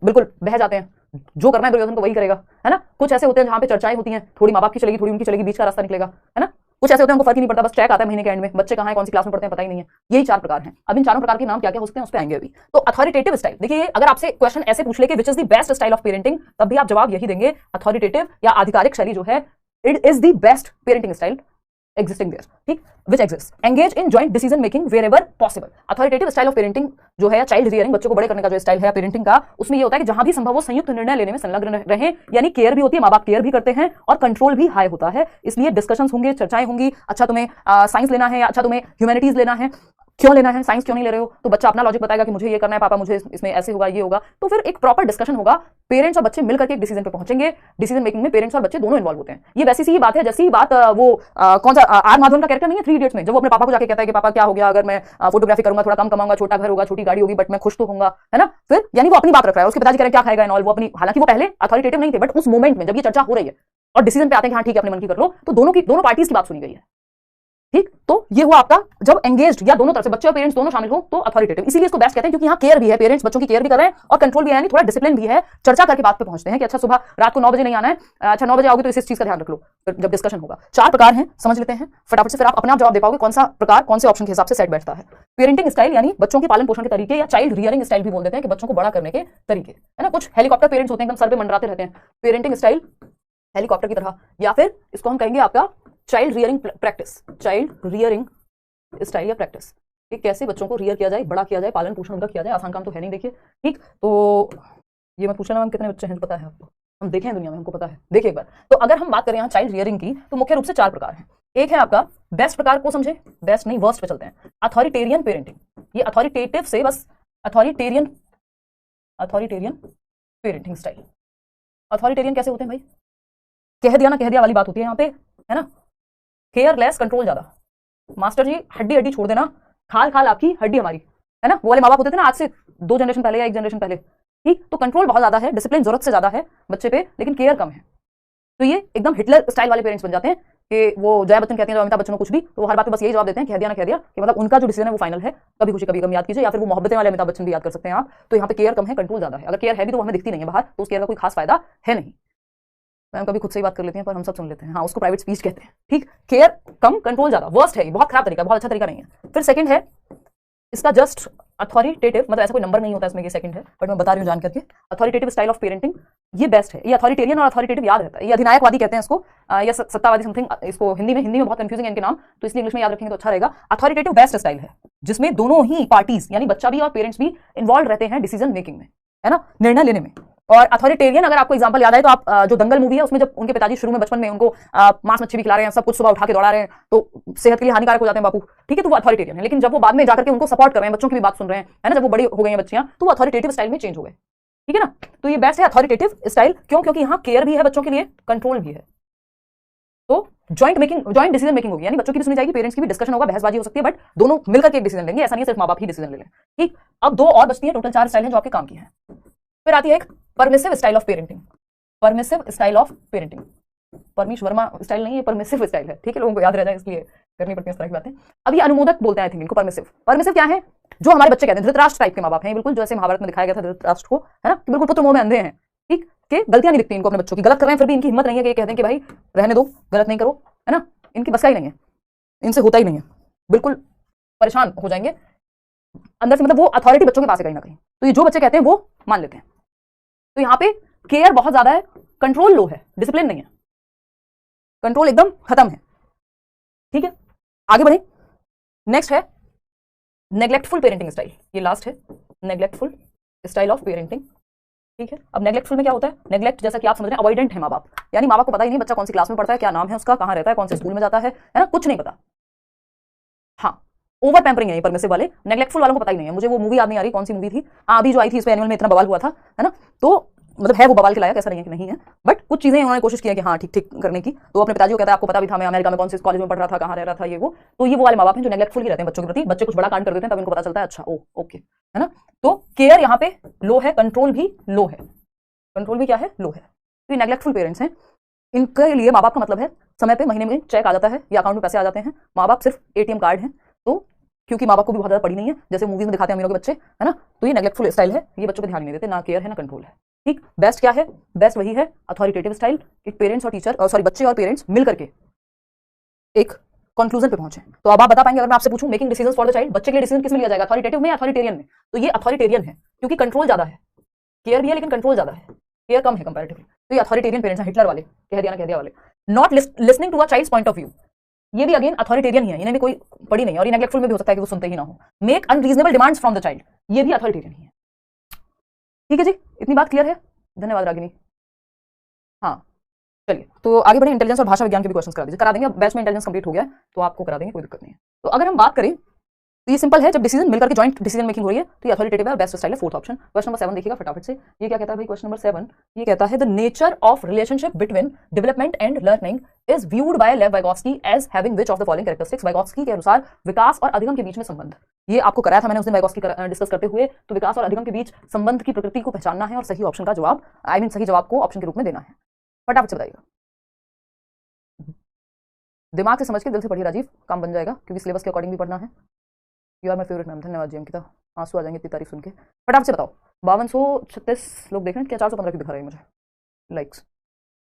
बिल्कुल बह जाते हैं, जो करना है दुर्योधन को वही करेगा, है ना। कुछ ऐसे होते हैं जहां पे चर्चाएं होती हैं, थोड़ी माँ बाप की चलेगी, थोड़ी उनकी चलेगी, बीच का रास्ता निकलेगा, है ना। कुछ ऐसे होते हैं उनको फर्क ही नहीं पड़ता, बस चेक आता है महीने के एंड में, बच्चे कहाँ हैं, कौन सी क्लास में पढ़ते हैं पता ही नहीं है। यही 4 प्रकार हैं। अब इन चारों प्रकार के नाम क्या क्या हो सकते हैं उस पर आएंगे अभी। तो अथॉरिटेटिव स्टाइल, देखिए अगर आपसे क्वेश्चन ऐसे पूछ ले कि which is the best style of parenting, तब भी आप जवाब यही देंगे, अथॉरिटेटिव या आधिकारिक शैली जो है, it is the best parenting style existing there, ठीक, which exists. Engage in joint decision making wherever possible. Authoritative style of parenting जो है, चाइल्ड रियरिंग, बच्चों को बड़े करने का जो स्टाइल है पेरेंटिंग का, उसमें ये होता है कि जहां भी संभव हो संयुक्त निर्णय लेने में संलग्न रहें, यानी केयर भी होती है, माँ बाप केयर भी करते हैं और कंट्रोल भी हाई होता है। इसलिए डिस्कशंस होंगे, चर्चाएं होंगी। अच्छा तुम्हें साइंस लेना है, अच्छा तुम्हें ह्यूमैनिटीज लेना है, क्यों लेना है, साइंस क्यों नहीं ले रहे हो, तो बच्चा अपना लॉजिक बताएगा कि मुझे ये करना है पापा, मुझे इसमें ऐसे होगा, ये होगा। तो फिर एक प्रॉपर डिस्कशन होगा, पेरेंट्स और बच्चे मिलकर के एक डिसीजन पे पहुंचेंगे। डिसीजन मेकिंग में पेरेंट्स और बच्चे दोनों इन्वॉल्व होते हैं। ये वैसी सी बात है जैसी बात वो कौन सा आर माधवन का कैरेक्टर नहीं है 3 इडियट्स में, जब वो अपने पापा को जाके कहता है कि पापा क्या हो गया अगर मैं फोटोग्राफी करूंगा, थोड़ा कम कमाऊंगा, छोटा घर होगा, छोटी गाड़ी होगी, बट मैं खुश तो होऊंगा, है ना। फिर यानी वो अपनी बात रख रहा है, उसके पिताजी कह रहे हैं क्या खाएगा एंड, वो अपनी, हालांकि वो पहले अथॉरिटेटिव नहीं थे, बट उस मोमेंट में जब ये चर्चा हो रही है और डिसीजन पे आते हैं कि हाँ ठीक है अपने मन की कर लो, तो दोनों पार्टीज की बात सुनी गई है। ठीक, तो ये हुआ आपका जब एंगेज्ड या दोनों तरफ से बच्चे और पेरेंट्स दोनों शामिल हो तो अथॉरिटेटिव। इसीलिए इसको बेस्ट कहते हैं क्योंकि यहाँ केयर भी है, पेरेंट्स बच्चों की केयर भी कर रहे हैं और कंट्रोल भी है, यानी थोड़ा डिसिप्लिन भी है। चर्चा करके बात पे पहुंचते हैं कि अच्छा सुबह रात को 9 बजे नहीं आना है, अच्छा 9 बजे आओगे तो इस चीज का ध्यान रख लो, जब डिस्कशन होगा। 4 प्रकार हैं, समझ लेते हैं फटाफट से, फिर आप अपने आप जवाब दे पाओगे कौन सा प्रकार कौन से ऑप्शन के हिसाब से सेट बैठता है। पेरेंटिंग स्टाइल यानी बच्चों के पालन पोषण के तरीके, या चाइल्ड रियरिंग स्टाइल भी बोल देते हैं कि बच्चों को बड़ा करने के तरीके, है ना। कुछ हेलीकॉप्टर पेरेंट्स होते हैं, एकदम सर पे मंडराते रहते हैं, पेरेंटिंग स्टाइल हेलीकॉप्टर की तरह, या फिर इसको हम कहेंगे आपका child rearing practice, child rearing style या प्रैक्टिस, कि कैसे बच्चों को रियर किया जाए, बड़ा किया जाए, पालन पोषण उनका किया जाए। आसान काम तो है नहीं, देखिए। ठीक, तो ये मैं पूछना, मैम कितने बच्चे हैं पता है आपको? हम देखे हैं दुनिया में, हमको पता है। देखिए एक बार, तो अगर हम बात करें यहाँ चाइल्ड रियरिंग की तो मुख्य रूप से 4 प्रकार हैं। एक है आपका बेस्ट प्रकार को समझे, बेस्ट नहीं वर्स्ट पे चलते हैं, अथॉरिटेरियन पेरेंटिंग। ये अथॉरिटेटिव से बस अथॉरिटेरियन पेरेंटिंग स्टाइल। अथॉरिटेरियन कैसे होते हैं भाई? कह दिया ना कह दिया वाली बात होती है यहाँ पे, है ना। केयरलेस, कंट्रोल ज्यादा। मास्टर जी हड्डी हड्डी छोड़ देना, खाल खाल आपकी हड्डी हमारी, है ना। वो वाले माँ बाप होते थे ना आज से 2 जनरेशन पहले या 1 जनरेशन पहले। ठीक, तो कंट्रोल बहुत ज्यादा है, डिसिप्लिन जरूरत से ज्यादा है बच्चे पे, लेकिन केयर कम है। तो ये एकदम हिटलर स्टाइल वाले पेरेंट्स बन जाते हैं कि वो जया बच्चन कहती हैं, अमिताभ बच्चन को कुछ भी, तो हर बात पे बस यही जवाब देते हैं कह दिया ना कह दिया, कि मतलब उनका जो डिसीजन है वो फाइनल है, कभी खुशी कभी गम याद कीजिए, या फिर वो मोहब्बतें वाले अमिताभ बच्चन भी याद कर सकते हैं आप। तो यहाँ पे केयर कम है, कंट्रोल ज्यादा है। अगर केयर है भी तो हमें दिखती नहीं है बाहर, तो उस केयर का कोई खास फायदा है नहीं। मैम कभी खुद से ही बात कर लेती हैं पर हम सब सुन लेते हैं, हाँ उसको प्राइवेट स्पीच कहते हैं। ठीक, केयर कम कंट्रोल ज्यादा, वर्स्ट है, बहुत खराब तरीका, बहुत अच्छा तरीका नहीं है। फिर सेकंड है इसका जस्ट अथॉरिटेटिव, मतलब ऐसा कोई नंबर नहीं होता इसमें, ये सेकंड है बट मैं बता रही हूँ जान करके। अथॉरिटेटिव स्टाइल ऑफ पेरेंटिंग ये बेस्ट है। ये अथॉरिटेरियन और अथॉरिटेटिव याद रहता है, ये अधिनायकवादी कहते हैं इसको, या सत्तावादी समथिंग इसको हिंदी में बहुत कंफ्यूजिंग है इनके नाम, तो इसलिए इंग्लिश में याद रखेंगे तो अच्छा रहेगा। अथॉरिटेटिव बेस्ट स्टाइल है जिसमें दोनों ही पार्टीज यानी बच्चा भी और पेरेंट्स भी इन्वॉल्व रहते हैं डिसीजन मेकिंग में, है ना, निर्णय लेने में। और अथॉरिटेरियन अगर आपको एग्जांपल याद है तो आप जो दंगल मूवी है उसमें जब उनके पिताजी शुरू में बचपन में उनको मांस मच्छी भी खिला रहे हैं, सब कुछ सुबह उठा के दौड़ा रहे हैं, तो सेहत के लिए हानिकारक हो जाते हैं बापू, ठीक है, तो वो अथॉरिटेरियन है। लेकिन जब वो बाद में जाकर के उनको सपोर्ट कर रहे हैं, बच्चों की भी बात सुन रहे हैं, है ना, जब वो बड़ी हो गई हैं बच्चियां, तो वो अथॉरिटेटिव स्टाइल में चेंज हो गए, ठीक है ना। तो ये बेस्ट है अथॉरिटेटिव स्टाइल, क्यों? क्योंकि यहाँ केयर भी है बच्चों के लिए, कंट्रोल भी है, तो जॉइंट डिसीजन मेकिंग होगी, यानी बच्चों की भी सुनी जाएगी, पेरेंट्स की भी, डिस्कशन होगा, बहसबाजी हो सकती है, बट दोनों मिलकर के एक डिसीजन लेंगे, ऐसा नहीं है सिर्फ माँ बाप ही डिसीजन ले लें। ठीक, अब 2 और बचती है, टोटल 4 स्टाइल हैं जो आपके काम की है। फिर आती है एक permissive style of parenting, permissive style of parenting, Paramesh Verma style नहीं है, परमिसिव स्टाइल है, ठीक है, लोगों को याद रह जाए इसलिए करनी पड़ती है इस तरह की बातें। अब ये अनुमोदक बोलते हैं आई थिंक इनको। परमिसिव क्या है? जो हमारे बच्चे कहते हैं, धृतराष्ट्र टाइप के माँ बाप हैं बिल्कुल, जैसे महाभारत में दिखाया गया था धृतराष्ट्र को, है ना, बिल्कुल पुत्र मोह में अंधे हैं। ठीक, के गलतियां नहीं दिखती इनको अपने बच्चों की, गलत कर रहे हैं फिर भी इनकी हिम्मत नहीं है कि कहते हैं कि भाई रहने दो, गलत नहीं करो, है ना, इनकी बस का ही नहीं है, इनसे होता ही नहीं है, बिल्कुल परेशान हो जाएंगे अंदर से, मतलब वो अथॉरिटी बच्चों के पास है कहीं ना कहीं, तो ये जो बच्चे कहते हैं वो मान लेते हैं। तो यहाँ पे केयर बहुत ज्यादा है, कंट्रोल लो है, डिसिप्लिन नहीं है, कंट्रोल एकदम खत्म है। ठीक है, आगे बढ़े। नेक्स्ट है नेग्लेक्टफुल पेरेंटिंग स्टाइल, ये लास्ट है, नेग्लेक्टफुल स्टाइल ऑफ पेरेंटिंग। ठीक है, अब नेग्लेक्टफुल में क्या होता है? नेग्लेक्ट जैसा कि आप समझ रहे हैं, अवॉइडेंट है माँ बाप, यानी माँ बाप को पता ही नहीं बच्चा कौन सी क्लास में पढ़ता है, क्या नाम है उसका, कहाँ रहता है, कौन से स्कूल में जाता है ना, कुछ नहीं पता। हाँ, ओवर पैम्परिंग है परमिसिव वाले, नेग्लेक्टफुल वालों को पता ही नहीं है। मुझे वो मूवी याद नहीं आ रही कौन सी मूवी थी, अभी जो आई थी इस पे एनुअल में इतना बवाल हुआ था, है ना, तो मतलब है वो बवाल के लायक, ऐसा नहीं है कि नहीं है, बट कुछ चीजें उन्होंने कोशिश की है कि हाँ ठीक ठीक करने की। तो अपने पिताजी को कहता है आपको पता भी था मैं अमेरिका में कौन से कॉलेज में पढ़ रहा था, कहाँ रह रहा था, ये वो। तो ये वो वाले माँ बाप हैं जो नेग्लेक्टफुल ही रहते हैं बच्चों के प्रति, बच्चे कुछ बड़ा कांड कर देते हैं तब इनको पता चलता है अच्छा ओ ओके, है ना। तो केयर यहाँ पे लो है, कंट्रोल भी लो है, कंट्रोल भी क्या है, लो है। तो ये नेग्लेक्टफुल पेरेंट्स हैं, इनके लिए माँ बाप का मतलब है समय पे महीने में चेक आ जाता है या अकाउंट में पैसे आ जाते हैं, माँ बाप सिर्फ एटीएम कार्ड है। तो क्योंकि माँ बाप को भी बहुत ज्यादा पड़ी नहीं है, जैसे मूवीज में दिखाते हैं अमीरों के बच्चे, है ना, तो ये नेग्लेक्टफुल स्टाइल है, ये बच्चों पे ध्यान नहीं देते, ना केयर है ना कंट्रोल है। ठीक, बेस्ट क्या है? बेस्ट वही है अथॉरिटेटिव स्टाइल, कि पेरेंट्स और टीचर सॉरी बच्चे और पेरेंट्स मिल करके एक कंक्लूजन पे पहुंचे। तो अब आप बता पाएंगे अगर मैं आपसे पूछूं making decisions for the child, बच्चे के लिए डिसीजन किस में लिया जाएगा, अथॉरिटेटिव में या अथॉरिटेरियन में? तो ये अथॉरिटेरियन है क्योंकि कंट्रोल ज्यादा है, केयर भी है लेकिन कंट्रोल ज्यादा है, केयर कम है कंपैरेटिवली। तो ये अथॉरिटेरियन पेरेंट्स हैं, हिटलर वाले, कह दिया ना कह दिया वाले। Not listening to a child's point of view, ये भी अगेन अथॉरिटेरियन ही है, इन्हें भी कोई पड़ी नहीं, और ये नेग्लेक्टफुल में भी हो सकता है कि वो सुनते ही ना हो। Make unreasonable demands from the child, ये भी अथॉरिटेरियन ही है। ठीक है जी, इतनी बात क्लियर है? धन्यवाद रागिनी। हाँ चलिए, तो आगे बढ़े। इंटेलिजेंस और भाषा विज्ञान के भी क्वेश्चंस करा दीजिए, करा देंगे। अब बैच में इंटेलिजेंस कंप्लीट हो गया तो आपको करा देंगे, कोई दिक्कत नहीं है। तो अगर हम बात करें तो ये सिंपल है, जब डिसीजन मिलकर के जॉइंट डिसीजन मेकिंग हो रही है तो ये अथॉरिटेटिव है, बेस्ट स्टाइल है, फोर्थ ऑप्शन। क्वेश्चन नंबर 7 देखिएगा फटाफट से, ये क्या कहता है भाई? क्वेश्चन नंबर 7 ये कहता है the nature of relationship between development and learning is viewed by Lev Vygotsky as having which of the following characteristics. Vygotsky के अनुसार विकास और अधिगम के बीच में संबंध, ये आपको कराया था मैंने उस दिन वाइगोत्स्की डिस्कस करते हुए। तो विकास और अधिगम के बीच संबंध की प्रकृति को पहचानना है और सही ऑप्शन का जवाब सही जवाब को ऑप्शन के रूप में देना है। फटाफट से बताइएगा। दिमाग से समझ के दिल से पढ़िए राजीव, काम बन जाएगा, क्योंकि सिलेबस के अकॉर्डिंग भी पढ़ना है। You are my favourite ma'am, धन्यवाद जी अंकिता, आंसू आ जाएंगे इतनी तारीफ सुन के। फटाफट से बताओ, 5236 लोग देख रहे हैं, क्या 415 क्यों दिखा रहे हैं मुझे लाइक्स?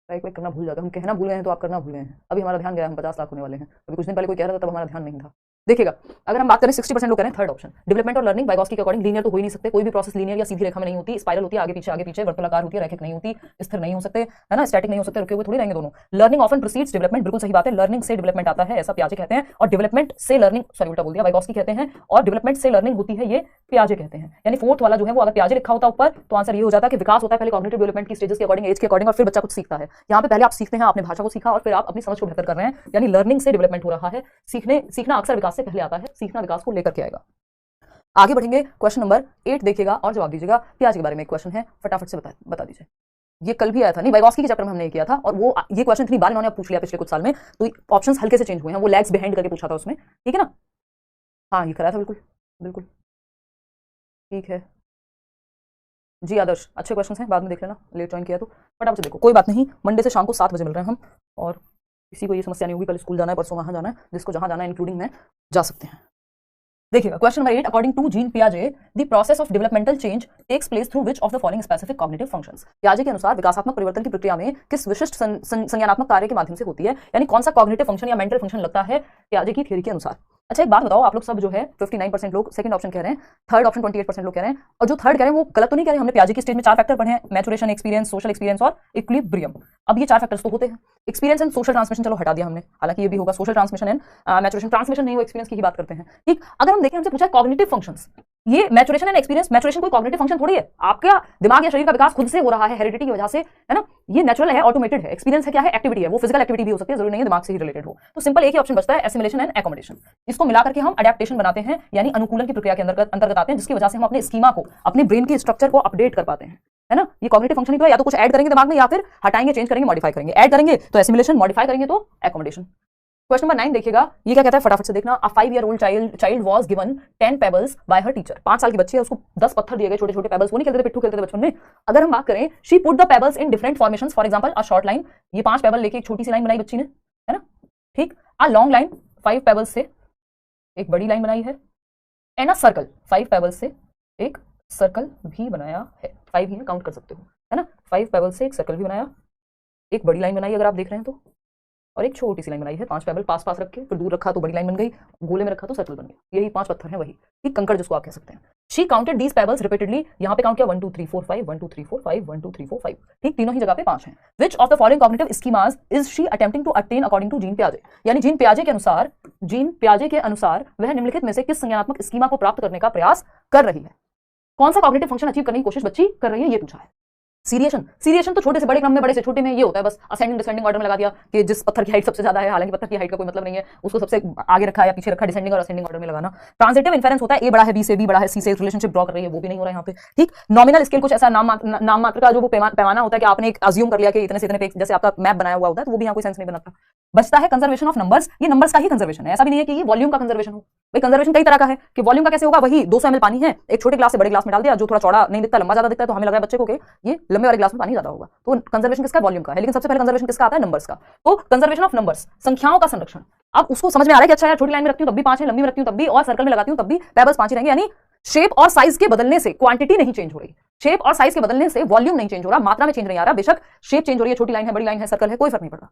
लाइक वाइक करना भूल जाते हैं हम, कहना भूल गए हैं तो आप करना भूल गए हैं। अभी हमारा ध्यान गया, हम 50 लाख होने वाले हैं, अभी कुछ दिन पहले कोई कह रहा था तब हमारा ध्यान नहीं था। देखिएगा, अगर हम बात करें 60% लोग कह रहे हैं थर्ड ऑप्शन, डेवलपमेंट और लर्निंग वाइगॉस्की के अकॉर्डिंग लीनियर तो हो ही नहीं सकते, कोई भी प्रोसेस लीनियर या सीधी रेखा में नहीं होती, स्पाइरल होती है, आगे पीछे वर्तुलाकार होती है, रैखिक नहीं होती, स्थिर नहीं हो सकते, है ना, स्टैटिक नहीं हो सकते, रुके हुए थोड़ी रहेंगे दोनों। लर्निंग ऑफन प्रीसीड्स डेवलपमेंट, बिल्कुल सही बात है, लर्निंग से डेवलपमेंट आता है, ऐसा पियाजे कहते हैं, और डेवलपमेंट से लर्निंग, सॉरी उल्टा बोल दिया, वाइगॉस्की कहते हैं, और डेवलपमेंट से लर्निंग होती है, ये पियाजे कहते हैं। यानी फोर्थ वाला जो है वो अगर पियाजे लिखा होता ऊपर तो आंसर ये हो जाता कि विकास होता है पहले कॉग्निटिव डेवलपमेंट की स्टेजेस के अकॉर्डिंग, एज के अकॉर्डिंग, और फिर बच्चा कुछ सीखता है। यहाँ पे पहले आप सीखते हैं, आपने भाषा को सीखा और फिर आप अपनी समझ को बेहतर कर रहे हैं, यानी लर्निंग से डेवलपमेंट हो रहा है। सीखना अक्सर विकास से पहले आता है, सीखना विकास को लेकर के आएगा। आगे बढ़ेंगे, क्वेश्चन नंबर 8 देखिएगा और जवाब दीजिएगा। पियाजे के बारे में एक क्वेश्चन है, फटाफट से बता दीजिए। ये कल भी आया था, नहीं वाइगॉस्की के चैप्टर में हमने ये किया था, और वो ये क्वेश्चन इतनी बार इन्होंने पूछ लिया पिछले कुछ साल में, तो ऑप्शंस हल्के से चेंज हुए हैं, वो लैग्स बिहाइंड करके पूछा था उसमें, ठीक है ना? हाँ ये कराया था, बिल्कुल बिल्कुल ठीक है जी आदर्श, अच्छे क्वेश्चन हैं, बाद में देख लेना, लेट ज्वाइन किया तो फटाफट से देखो। कोई बात नहीं, मंडे से शाम को 7 बजे मिल रहे हैं हम, और किसी को ये समस्या नहीं होगी, कल स्कूल जाना है, परसों वहाँ जाना है, जिसको जहाँ जाना है इंक्लूडिंग मैं जा सकते हैं। देखिएगा, question number 8, according to Jean पियाजे the process of developmental change takes place through which of the following specific cognitive functions. पियाजे के अनुसार विकासात्मक परिवर्तन की प्रक्रिया में किस विशिष्ट संज्ञानात्मक कार्य के माध्यम से होती है, यानी कौन सा कॉग्निटिव फंक्शन या मेंटल फंक्शन लगता है पियाजे की थ्योरी के अनुसार। अच्छा एक बात बताओ, आप लोग सब जो है 59% लोग सेकंड ऑप्शन कह रहे हैं, थर्ड ऑप्शन 28% लोग कह रहे हैं, और जो थर्ड कह रहे हैं वो गलत तो नहीं कह रहे। हमने पियाजे की स्टेज में 4 फैक्टर पढ़े हैं, मैचुरेशन, एक्सपीरियंस, सोशल एक्सपीरियंस और इक्विलिब्रियम। अब ये 4 फैक्टर्स तो होते हैं, एक्सपीरियंस एंड सोशल ट्रांसमिशन चलो हटा दिया हमने, हालांकि ये भी होगा, social transmission and maturation, transmission नहीं हो, एक्सपीरियंस की ही बात करते हैं, ठीक। अगर हम देखें, हमसे पूछा कॉग्निटिव फंक्शंस, ये मैचुरेशन एंड एक्सपीरियंस, मैचुरेशन कोई कॉग्निटिव फंक्शन थोड़ी है, आपका दिमाग या शरीर का विकास खुद से हो रहा है, हेरिडिटी की वजह से, है ना, ये नेचुरल है, ऑटोमेटेड है। एक्सपीरियंस है क्या है, एक्टिविटी है, वो फिजिकल एक्टिविटी भी हो सकती है, जरूरी नहीं है दिमाग से ही रिलेटेड हो। तो सिंपल एक ही ऑप्शन बचता है, एसिमिलेशन एंड एकोमोडेशन। इसको मिलाकर के हम अडैप्टेशन बनाते हैं, यानी अनुकूलन की प्रक्रिया के अंतर्गत आते हैं, जिसकी वजह से हम अपने स्कीमा को, अपने ब्रेन के स्ट्रक्चर को अपडेट कर पाते हैं, है ना। ये कॉग्निटिव फंक्शन ही तो है, या तो कुछ ऐड करेंगे दिमाग में, या फिर हटाएंगे, चेंज करेंगे, मॉडिफाई करेंगे। ऐड करेंगे तो एसिमिलेशन, मॉडिफाई करेंगे तो एकोमोडेशन। क्वेश्चन नंबर 9 देखिएगा, ये क्या कहता है, फटाफट से देखना। A 5-year-old child was given 10 pebbles by her teacher. 5 साल की बच्ची है, उसको 10 पत्थर दिए गए, छोटे छोटे पेबल्स। वो नहीं खेलते थे, पिट्ठू खेलते थे बचपन में। अगर हम बात करें, she put the pebbles in different formations, for example a short line, ये 5 पेबल लेके एक छोटी सी लाइन बनाई बच्ची ने, है ना, ठीक। अ लॉन्ग लाइन, 5 पेबल्स से एक बड़ी लाइन बनाई है, एंड अ सर्कल, 5 पेबल्स से एक सर्कल भी बनाया है, 5 ही है, काउंट कर सकते हो, है ना। 5 पेबल्स से एक सर्कल भी बनाया, एक बड़ी लाइन बनाई अगर आप देख रहे हैं तो, और एक छोटी सी लाइन बनाई है। 5 पेबल पास पास रखे, फिर दूर रखा तो बड़ी लाइन बन गई, गोले में रखा तो सर्कल बन गया। यही 5 पत्थर हैं, वही ठीक कंकड़ जिसको आप कह सकते हैं। She counted these pebbles repeatedly, यहाँ पे काउंट किया 1 2 3 4 5, 1 2 3 4 5, 1 2 3 4 5, ठीक, तीनों ही जगह पे 5 हैं। Which of the following cognitive schemas is she attempting to attain according to Jean पियाजे, यानी जीन पियाजे के अनुसार वह निम्नलिखित में से किस संज्ञानात्मक स्कीमा को प्राप्त करने का प्रयास कर रही है। कौन सा कॉग्निटिव फंक्शन अचीव करने की कोशिश बच्ची कर रही है, ये पूछा है। सीरिएशन तो छोटे से बड़े क्रम में, बड़े से छोटे में ये होता है, बस असेंडिंग डिसेंडिंग ऑर्डर में लगा दिया कि जिस पत्थर की हाइट सबसे ज्यादा है, हालांकि पत्थर की हाइट का कोई मतलब नहीं है, उसको सबसे आगे रखा या पीछे रखा, डिसेंडिंग और असेंडिंग ऑर्डर में लगाना। ट्रांजिटिव इन्फेरेंस होता है, ए बड़ा है बी से, बी बड़ा है सी से, रिलेशनशिप ड्रॉ कर रही है, वो भी नहीं हो रहा है यहाँ पे, ठीक। नॉमिनल स्केल कुछ ऐसा नाम मात्र का जो वो पैमाना होता है कि आपने एक अज्यूम कर लिया कि इतने से इतने पे, जैसे आपका मैप बनाया हुआ होता है, तो वो भी यहाँ कोई सेंस नहीं बनाता। बचता है कंजर्वेशन ऑफ नंबर्स, ये नंबर्स का ही कंजर्वेशन है, ऐसा भी नहीं है कि ये वॉल्यूम का कंजर्वेशन हो। भाई कंजर्वेशन कई तरह का है, कि वॉल्यूम का कैसे होगा, वही 200 ml पानी है, एक छोटे ग्लास से बड़े ग्लास में डाल दिया, जो थोड़ा चौड़ा नहीं दिखता, लंबा ज्यादा दिखता है, तो हमें लग रहा है बच्चे को कि ये लंबे वाले ग्लास में पानी ज्यादा होगा, तो कंजर्वेशन किसका, वॉल्यूम का है। लेकिन सबसे पहले कंजर्वेशन किसका आता है, नंबर्स का। तो कंजर्वेशन ऑफ नंबर्स, संख्याओं का संरक्षण। अब उसको समझ में आ रहा है कि अच्छा यार, छोटी लाइन में रखती हूं तब भी 5 है, लंबी में रखती हूं तब भी, और सर्कल में लगाती हूं तब भी पेबल्स 5 ही रहेंगे, यानी शेप और साइज के बदलने से क्वांटिटी नहीं चेंज हो रही, शेप और साइज के बदलने से वॉल्यूम नहीं चेंज हो रहा, मात्रा में चेंज नहीं आ रहा। बेशक शेप चेंज हो रही है, छोटी लाइन है, बड़ी लाइन है, सर्कल है, कोई फर्क नहीं पड़ रहा।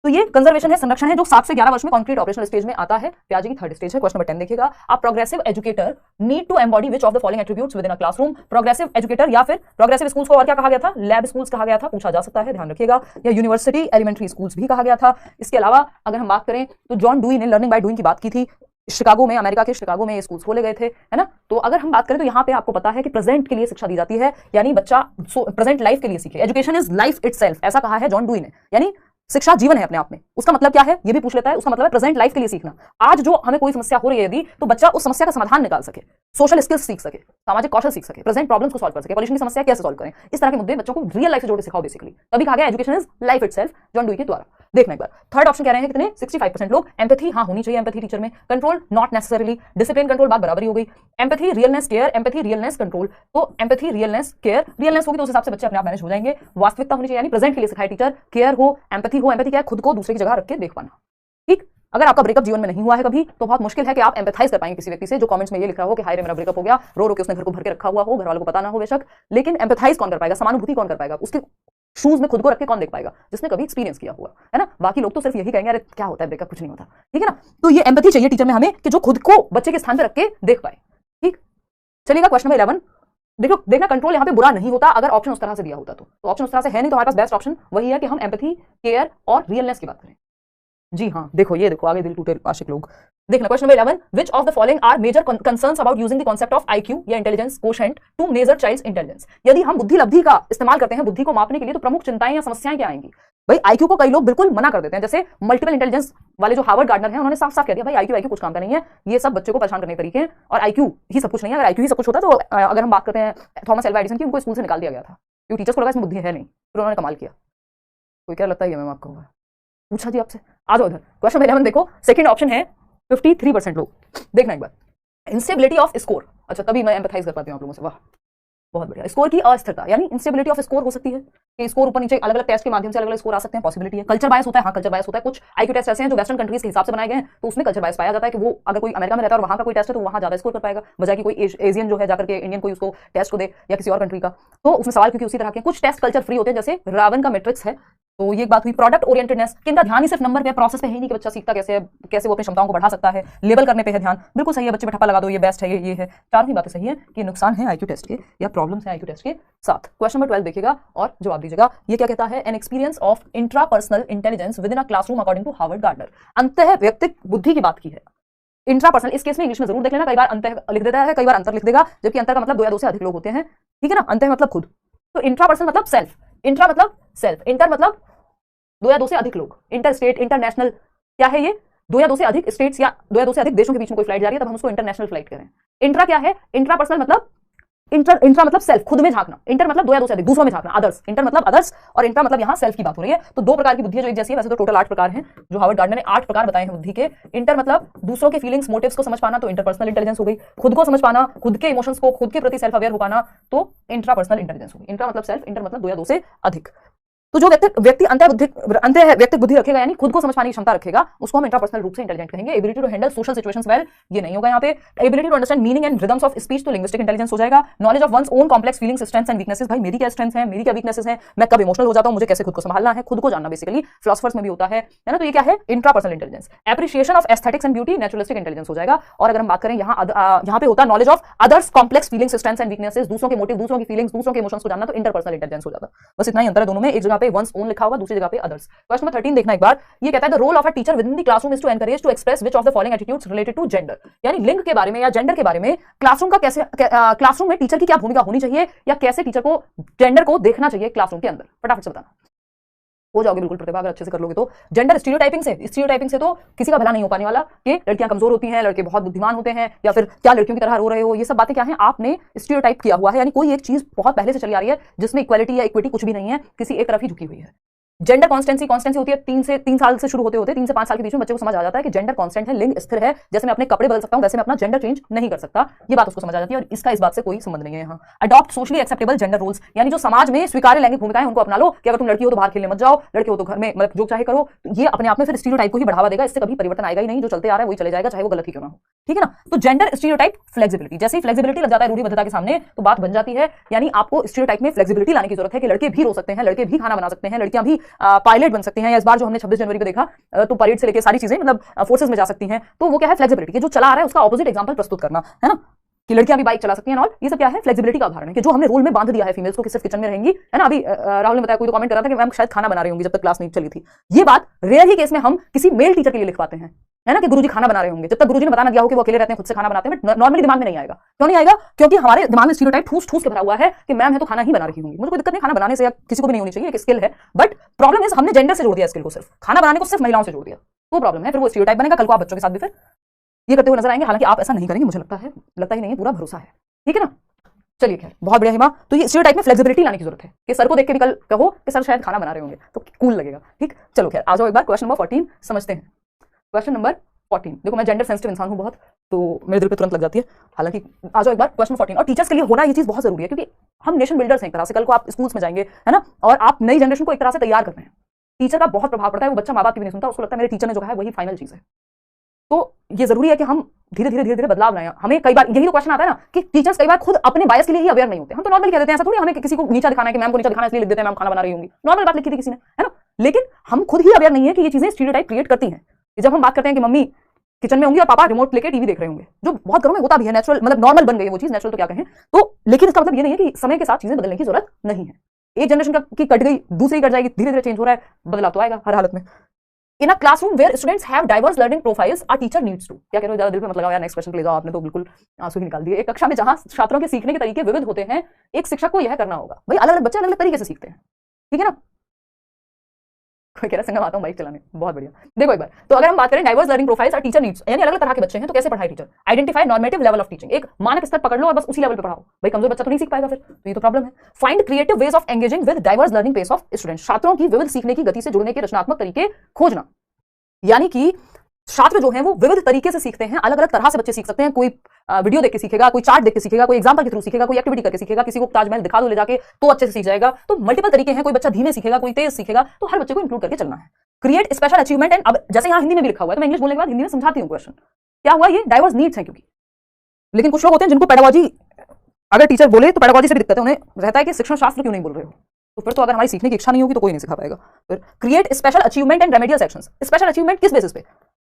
तो ये कंजर्वेशन है, संरक्षण है, जो 7 से 11 वर्ष में कॉन्क्रीट ऑपरेशनल स्टेज में आता है। पियाजे की थर्ड स्टेज है। क्वेश्चन नंबर 10 देखिएगा, a progressive educator need to embody which of the following attributes within a classroom. Progressive educator या फिर प्रोग्रेसिव स्कूल्स को और क्या कहा गया था, लैब स्कूल्स कहा गया था, पूछा जा सकता है, ध्यान रखिएगा। या यूनिवर्सिटी एलिमेंट्री स्कूल्स भी कहा गया था। इसके अलावा अगर हम बात करें तो जॉन डुई ने लर्निंग बाय डूइंग की बात की थी, शिकागो में, अमेरिका के शिकागो में ये स्कूल्स खोले गए थे, है ना। तो अगर हम बात करें तो यहाँ पे आपको पता है कि प्रेजेंट के लिए शिक्षा दी जाती है, यानी बच्चा प्रेजेंट लाइफ के लिए सीखे। एजुकेशन इज लाइफ इटसेल्फ, ऐसा कहा है जॉन डुई ने, यानी शिक्षा जीवन है अपने आप में। उसका मतलब क्या है ये भी पूछ लेता है, उसका मतलब है प्रेजेंट लाइफ के लिए सीखना। आज जो हमें कोई समस्या हो रही है यदि, तो बच्चा उस समस्या का समाधान निकाल सके, सोशल स्किल्स सीख सके, सामाजिक कौशल सीख सके, प्रेजेंट प्रॉब्लम्स को सॉल्व कर सके, पॉल्यूशन की समस्या कैसे सॉल्व करें, इस तरह के मुद्दे बच्चों को रियल लाइफ से जोड़ के सिखाओ बेसिकली। तभी कहा गया education is life itself, John dewy के द्वारा। देखना एक बार, थर्ड ऑप्शन कह रहे हैं कितने, 65% लोग। एम्पैथी हाँ होनी चाहिए एम्पैथी टीचर में, control not necessarily, discipline control बात बराबरी हो गई। Empathy realness care, empathy realness control, तो एम्पैथी रियलनेस केयर, रियलनेस होगी तो उस हिसाब से बच्चे अपने आप मैनेज हो जाएंगे। वास्तविकता होनी चाहिए, यानी प्रेजेंट के लिए सिखाए टीचर, केयर हो, एम्पैथी हो, एम्पैथी क्या है, खुद को दूसरे की जगह रख के देख पाना। ठीक, अगर आपका ब्रेकअप जीवन में नहीं हुआ है कभी, तो बहुत मुश्किल है कि आप एम्पैथाइज कर पाएंगे किसी व्यक्ति से जो कमेंट्स में ये लिख रहा हो कि हाय रे मेरा ब्रेकअप हो गया, रो रो के उसने घर को भर के रखा हुआ हो, घर वालों को पता ना हो बेशक, लेकिन एम्पैथाइज कौन कर पाएगा, समानुभूति कौन कर पाएगा, उसके शूज में खुद को रख के कौन देख पाएगा, जिसने कभी एक्सपीरियंस किया हुआ है ना। बाकी लोग तो सिर्फ यही कहेंगे अरे क्या होता है ब्रेकअप, कुछ नहीं होता, ठीक है ना। तो ये एम्पैथी चाहिए टीचर में हमें कि जो खुद को बच्चे के स्थान पर रख के देख पाए। ठीक, चलिएगा क्वेश्चन नंबर 11। देखो देखना, कंट्रोल यहाँ पे बुरा नहीं होता अगर ऑप्शन उस तरह से दिया होता तो ऑप्शन उस तरह से है नहीं, तो हमारे पास बेस्ट ऑप्शन वही है कि हम एम्पैथी, केयर और रियलनेस की बात करें। जी हाँ, देखो ये देखो आगे दिल टूटे आशिक लोग। देखना question number 11, which of the following are major concerns about using the concept of IQ या intelligence quotient to measure child's intelligence. यदि हम बुद्धि लब्धि का इस्तेमाल करते हैं बुद्धि को मापने के लिए, तो प्रमुख चिंताएं या समस्याएं क्या आएंगी। भाई आईक्यू को कई लोग बिल्कुल मना कर देते हैं, जैसे मल्टीपल इंटेलिजेंस वाले जो हार्वर्ड गार्डनर हैं उन्होंने साफ साफ कह दिया भाई आईक्यू कुछ काम का नहीं है, ये सब बच्चे को परेशान करने के तरीके हैं और आईक्यू ही सब कुछ नहीं है। अगर आईक्यू ही सब कुछ होता तो अगर हम बात करते हैं थॉमस एल्वा एडिसन की, उनको स्कूल से निकाल दिया गया था क्योंकि टीचर्स को लगा इसमें बुद्धि है नहीं, फिर उन्होंने कमाल किया। कोई क्या लगता है मैम आपको, पूछा जी आपसे। आ जाओ इधर, क्वेश्चन नंबर 11 देखो, सेकंड ऑप्शन है 53% लोग। देखना एक बार, इंस्टेबिलिटी ऑफ स्कोर। अच्छा तभी मैं एम्पैथाइज कर पाती हूँ आप लोगों से, वाह बहुत बढ़िया। स्कोर की अस्थिरता, यानी इंस्टेबिलिटी ऑफ स्कोर हो सकती है कि स्कोर ऊपर नीचे अलग अलग टेस्ट के माध्यम से अलग अलग स्कोर आ सकते हैं, पॉसिबिलिटी है। कल्चर बायस होता है, हाँ कल्चर बायस होता है। कुछ आईक्यू टेस्ट ऐसे हैं जो वेस्टर्न कंट्रीज के हिसाब से बनाए गए हैं, तो उसमें कल्चर बायस पाया जाता है कि वो अगर कोई अमेरिका में रहता है और वहां का कोई टेस्ट है तो वहां ज्यादा स्कोर कर पाएगा, बजाय कि कोई एशियन जो है जाकर के इंडियन कोई उसको टेस्ट को दे या किसी और कंट्री का, तो उसमें सवाल क्योंकि उसी तरह के। कुछ टेस्ट कल्चर फ्री होते हैं, जैसे रावण का मैट्रिक्स है, तो ये एक बात हुई। प्रोडक्ट ओरिएंटेडनेस, कि इनका ध्यान ही सिर्फ नंबर पे, प्रोसेस पे है नहीं कि बच्चा सीखता कैसे है, कैसे वो अपनी क्षमताओं को बढ़ा सकता है। लेबल करने पे है ध्यान, बिल्कुल सही है, बच्चे पे ठप्पा लगा दो ये बेस्ट है, ये है, चारों ही बातें सही है कि नुकसान है आईक्यू टेस्ट के या प्रॉब्लम्स है आईक्यू टेस्ट के साथ। क्वेश्चन नंबर 12 देखिएगा और जवाब दीजिएगा। ये क्या कहता है, an experience of intrapersonal intelligence within a classroom according to Harvard Gardner. अंतः व्यक्तिक बुद्धि की बात की है। इंट्रापर्सनल इस केस में इंग्लिश में जरूर देख लेना, कई बार अंतर लिख देता है, कई बार अंतर लिख देगा, जबकि अंतर का मतलब 2 या 2 से अधिक लोग होते हैं, ठीक है ना। अंतर मतलब खुद, तो इंट्रापर्सनल मतलब सेल्फ, इंट्रा मतलब सेल्फ, इंटर मतलब 2 या 2 से अधिक लोग, इंटर स्टेट, इंटरनेशनल, क्या है ये 2 या 2 से अधिक स्टेट्स या 2 या 2 से अधिक देशों के बीच में कोई फ्लाइट जा रही है तब हम उसको इंटरनेशनल फ्लाइट करें। इंट्रा क्या है, इंट्रापर्सनल मतलब इंट्रा मतलब सेल्फ, खुद में झांकना। इंटर मतलब 2 या 2 से अधिक, दूसरों में झांकना, अदर्स। इंटर मतलब अदर्स और इंट्रा मतलब यहाँ सेल्फ की बात हो रही है। तो 2 प्रकार की बुद्धि है जो एक जैसी है, वैसे तो टोटल 8 प्रकार हैं जो हार्वर्ड गार्डनर ने 8 प्रकार बताए हैं बुद्धि के। इंटर मतलब दूसरों के फीलिंग्स मोटिव्स को समझ पाना, तो इंटरपर्सनल इंटेलिजेंस हो गई। खुद को समझ पाना, खुद के इमोशंस को, खुद के प्रति सेल्फ अवेयर हो पाना, तो इंट्रापर्सनल इंटेलिजेंस हो गई। इंट्रा मतलब सेल्फ, इंटर मतलब 2 या 2 से अधिक। तो जो व्यक्ति व्यक्तिक बुद्धि रखेगा, यानी खुद को समझ पाने की क्षमता रखेगा, उसको हम इंट्रापर्सनल रूप से इंटेलिजेंट कहेंगे। Ability to handle social situations well, ये नहीं होगा यहाँ पे। Ability to understand meaning and rhythms of speech, तो लिंग्विस्टिक इंटेलिजेंस हो जाएगा। Knowledge of one's own complex feelings, strengths and weaknesses, भाई मेरी क्या स्ट्रेंथ्स है, मेरी क्या वीकनेसेस है, मैं कब इमोशनल हो जाता हूं, मुझे कैसे खुद को संभालना है, खुद को जानना, बेसिकली फिलोसफर्स में भी होता है ना। तो ये क्या है, intrapersonal intelligence. Appreciation of aesthetics and beauty, naturalistic intelligence हो जाएगा। और अगर हम बात करें यहाँ पे होता है knowledge of others complex feelings, strengths and weaknesses, दूसरों के मोटिव, दूसरों की फीलिंग्स, दूसरों के इमोशंस को जानना, तो इंटरपर्सनल इंटेलिजेंस हो जाता है। बस इतना ही अंतर है दोनों में, एक जगह पे वंस ओन लिखा होगा, दूसरी जगह पे अदर्स। क्वेश्चन नंबर 13 देखना एक बार, ये कहता है the role of a teacher within the classroom is to encourage to express which of the following attitudes related to gender. यानी लिंग के बारे में या जेंडर के बारे में क्लासरूम का कैसे, क्लासरूम में टीचर की क्या भूमिका होनी चाहिए या कैसे टीचर को जेंडर को देखना चाहिए क्लासरूम के अंदर, फटाफट से बताना। हो जाओगे बिल्कुल प्रतिभा अगर अच्छे से कर लोगे तो। जेंडर स्टीरियोटाइपिंग से तो किसी का भला नहीं हो पाने वाला कि लड़कियां कमजोर होती हैं, लड़के बहुत बुद्धिमान होते हैं, या फिर क्या लड़कियों की तरह रो रहे हो, ये सब बातें क्या हैं, आपने स्टीरियोटाइप किया हुआ है। यानी कोई एक चीज बहुत पहले से चली आ रही है जिसमें इक्वालिटी या इक्विटी कुछ भी नहीं है, किसी एक तरफ ही झुकी हुई है। जेंडर कॉन्स्टेंसी होती है 3 साल से शुरू होते 3 से 5 साल के बीच में बच्चे को समझ आ जाता है कि जेंडर कांस्टेंट है, लिंग स्थिर है। जैसे मैं अपने कपड़े बदल सकता हूं वैसे मैं अपना जेंडर चेंज नहीं कर सकता, ये बात उसको समझ आ जाती है और इसका इस बात से कोई संबंध नहीं है यहाँ। Adopt socially acceptable gender roles, यानी जो समाज में स्वीकार्य लैंगिक भूमिकाएं उनको अपना लो कि अगर तुम लड़की हो तो बाहर खेलने मत जाओ, लड़के हो तो घर में मतलब जो चाहे करो। ये अपने आप में फिर स्टीरियोटाइप को ही बढ़ावा देगा, इससे कभी परिवर्तन आएगा ही नहीं, जो चलते आ रहा है वही चले जाएगा, चाहे वो गलत ही क्यों ना हो, ठीक है ना। तो जेंडर स्टीरियोटाइप फ्लेक्सिबिलिटी, जैसे ही फ्लेक्सिबिलिटी लग जाता है रूढ़िबद्धता के सामने तो बात बन जाती है। यानी आपको स्टीरियोटाइप में फ्लेक्सिबिलिटी लाने की जरूरत है कि लड़के भी रो सकते हैं, लड़के भी खाना बना सकते हैं, लड़कियां भी पायलट बन सकती हैं, या इस बार जो हमने 26 जनवरी को देखा तो परेड से लेकर सारी चीजें मतलब फोर्सेस में जा सकती हैं। तो वो क्या है, फ्लेक्सिबिलिटी के जो चला आ रहा है उसका ऑपोजिट एग्जांपल प्रस्तुत करना, है ना, कि लड़कियां भी बाइक चला सकती हैं और ये सब क्या है, फ्लेक्सिबिलिटी का उदाहरण है कि जो हमने रूल में बांध दिया है फीमेल्स को कि सिर्फ किचन में रहेंगी, है ना। अभी राहुल ने बताया, कोई तो कमेंट कर रहा था कि मैम शायद खाना बना रही होंगी जब तक क्लास नहीं चली थी। ये बात रेयर ही केस में हम किसी मेल टीचर के लिए लिख पाते हैं, है ना, कि गुरुजी खाना बना रहे होंगे, जब तक गुरुजी ने बता दिया हो कि वो अकेले रहते हैं, खुद से खाना बनाते हैं, बट नॉर्मली दिमाग में नहीं आएगा। क्यों नहीं आएगा, क्योंकि हमारे दिमाग में स्टीरियोटाइप ठूस ठूस के भरा हुआ है कि मैम है तो खाना ही बना रही होंगी। मुझे कोई दिक्कत नहीं खाना बनाने से, या किसी को भी नहीं होनी चाहिए, एक स्किल है, बट प्रॉब्लम इज हमने जेंडर से जोड़ दिया स्किल को, सिर्फ खाना बनाने को सिर्फ महिलाओं से जोड़ दिया, वो प्रॉब्लम है। फिर वो स्टीरियोटाइप बनेगा, कल को आप बच्चों के साथ भी फिर ये करते हुए नजर आएंगे, हालांकि आप ऐसा नहीं करेंगे, मुझे लगता ही नहीं है, पूरा भरोसा है, ठीक है ना। चलिए खैर, बहुत बढ़िया हिमा। तो ये स्टीरियोटाइप में फ्लेक्सिबिलिटी लाने की जरूरत है कि सर को देख के भी कल कहो कि सर शायद खाना बना रहे होंगे, तो कूल लगेगा, ठीक। चलो खैर, आ जाओ एक बार क्वेश्चन नंबर 14 समझते हैं। क्वेश्चन नंबर 14, देखो मैं जेंडर सेंसिटिव इंसान हूं बहुत, तो मेरे दिल पे तुरंत लग जाती है, हालांकि आ जाओ एक बार क्वेश्चन 14। और टीचर्स के लिए होना ये चीज बहुत जरूरी है, क्योंकि हम नेशन बिल्डर्स हैं एक तरह से, कल को आप स्कूल्स में जाएंगे, है ना, और आप नई जनरेशन को एक तरह से तैयार कर रहे हैं। टीचर का बहुत प्रभाव पड़ता है, वो बच्चा माँ बाप की भी नहीं सुनता, उसको लगता है मेरे टीचर ने जो कहा है वही फाइनल चीज है। तो ये जरूरी है कि हम धीरे धीरे बदलाव लाएं। हमें कई बार यही तो क्वेश्चन आता है ना कि टीचर्स कई बार खुद अपने बायस के लिए ही अवेयर नहीं होते। हम तो नॉर्मल कह देते हैं, ऐसा थोड़ी हमें किसी को नीचा दिखाना है कि मैम को नीचा दिखाना इसलिए लिख देते हैं मैम खाना बना रही होंगी, नॉर्मल बात लिखी थी किसी ने, है ना। लेकिन हम खुद ही अवेयर नहीं है कि ये चीजें स्टीरियोटाइप क्रिएट करती हैं। जब हम बात करते हैं कि मम्मी किचन में होंगी और पापा रिमोट लेके टीवी देख रहे होंगे, जो बहुत घरों में होता भी है, नेचुरल मतलब नॉर्मल बन गई है वो चीज, नेचुरल तो क्या कहें। तो लेकिन इसका मतलब ये नहीं है कि समय के साथ चीजें बदलने की जरूरत नहीं है। एक जनरेशन की कट गई, दूसरी कट जाएगी, धीरे धीरे चेंज हो रहा है, बदलाव तो आएगा हर हालत में। In a classroom where students have diverse learning profiles a teacher needs to, क्या कह रहे हो, ज्यादा दिल पे मत लगाओ यार, नेक्स्ट क्वेश्चन ले जाओ, आपने तो बिल्कुल आंसू ही निकाल दिए। एक कक्षा में जहां छात्रों के सीखने के तरीके विविध होते हैं, एक शिक्षक को यह करना होगा। भाई अलग अलग बच्चे अलग अलग तरीके से सीखते हैं, ठीक है ना। कोई कह रहा है संगम आता हूं बाइक चलाने, बहुत बढ़िया। देखो एक बार, तो अगर हम बात करें डाइवर्स लर्निंग प्रोफाइल्स और टीचर नीड्स, यानी अलग अलग तरह के बच्चे हैं तो कैसे पढ़ाए teacher. Identify normative level of teaching, एक मानक स्तर पकड़ लो और बस उसी लेवल पे पढ़ाओ। भाई कमजोर बच्चा तो नहीं सीख पाएगा फिर, तो ये तो प्रॉब्लम है। Find creative ways of engaging with diverse learning pace of students, छात्रों की विविध सीखने की गति से जुड़ने के रचनात्मक तरीके खोजना, यानी कि छात्र जो हैं वो विविध तरीके से सीखते हैं, अलग अलग तरह से बच्चे सीख सकते हैं। कोई वीडियो देख के सीखेगा, कोई चार्ट देख के सीखेगा, कोई एग्जांपल के थ्रू सीखेगा, कोई एक्टिविटी करके सीखेगा, किसी को ताजमहल दिखा दो ले जाके तो अच्छे से सीख जाएगा। तो मल्टीपल तरीके हैं, कोई बच्चा धीमे सीखेगा, कोई तेज सीखेगा, तो हर बच्चे को इंक्लूड करके चलना है। क्रिएट स्पेशल अचीवमेंट एंड, अब जैसे यहाँ हिंदी में भी लिखा हुआ है तो मैं इंग्लिश बोलने के बाद हिंदी में समझाती हूँ क्वेश्चन। क्या हुआ, ये डाइवर्स नीड्स है क्योंकि, लेकिन कुछ लोग होते हैं जिनको पेडागोजी अगर टीचर बोले तो पेडागोजी से भी दिक्कत है, उन्हें रहता है कि शिक्षण शास्त्र क्यों नहीं बोल रहे हो, तो फिर तो अगर हमारी सीखने की इच्छा नहीं होगी तो कोई नहीं सिखा पाएगा। फिर create special achievement and remedial sections, special achievement किस बेसिस पे,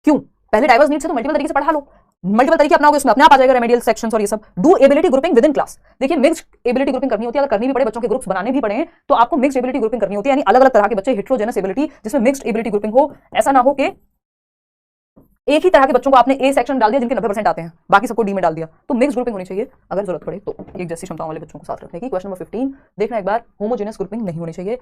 क्यों, पहले डाइवर्स नीड्स है तो मल्टीपल तरीके से पढ़ा लो, मल्टीपल तरीके अपनाओगे उसमें अपने आप आ जाएगा रेमेडियल सेक्शंस और ये सब। Do ability grouping with in class, देखिए मिक्स्ड एबिलिटी ग्रुपिंग करनी होती है, अगर करनी भी पड़े बच्चों के ग्रुप्स बनाने भी पड़े तो आपको मिक्स्ड एबिलिटी ग्रुपिंग करनी होती है, यानी अलग अलग तरह के बच्चे, हेटेरोजेनस एबिलिटी जिसमें मिक्स्ड एबिलिटी ग्रुपिंग हो। ऐसा ना हो कि एक ही तरह के बच्चों को आपने ए सेक्शन डाल दिया जिनके 90% आते हैं, बाकी सबको डी में डाल दिया, तो मिक्स ग्रुपिंग होनी चाहिए अगर जरूरत पड़े तो, एक जैसी क्षमताओं वाले बच्चों को साथ रखने की। क्वेश्चन नंबर 15 देखना एक बार, होमोजेनस ग्रुपिंग नहीं होनी चाहिए।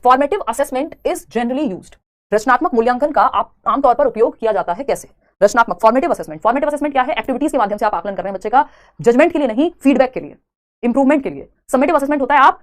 Formative assessment is generally used, रचनात्मक मूल्यांकन का आमतौर पर उपयोग किया जाता है कैसे। रचनात्मक फॉर्मेटिव असेसमेंट, फॉर्मेटिव असेसमेंट क्या है, एक्टिविटीज के माध्यम से आप आकलन कर रहे हैं बच्चे का, जजमेंट के लिए नहीं, फीडबैक के लिए, इंप्रूवमेंट के लिए। समेटिव असेसमेंट होता है आप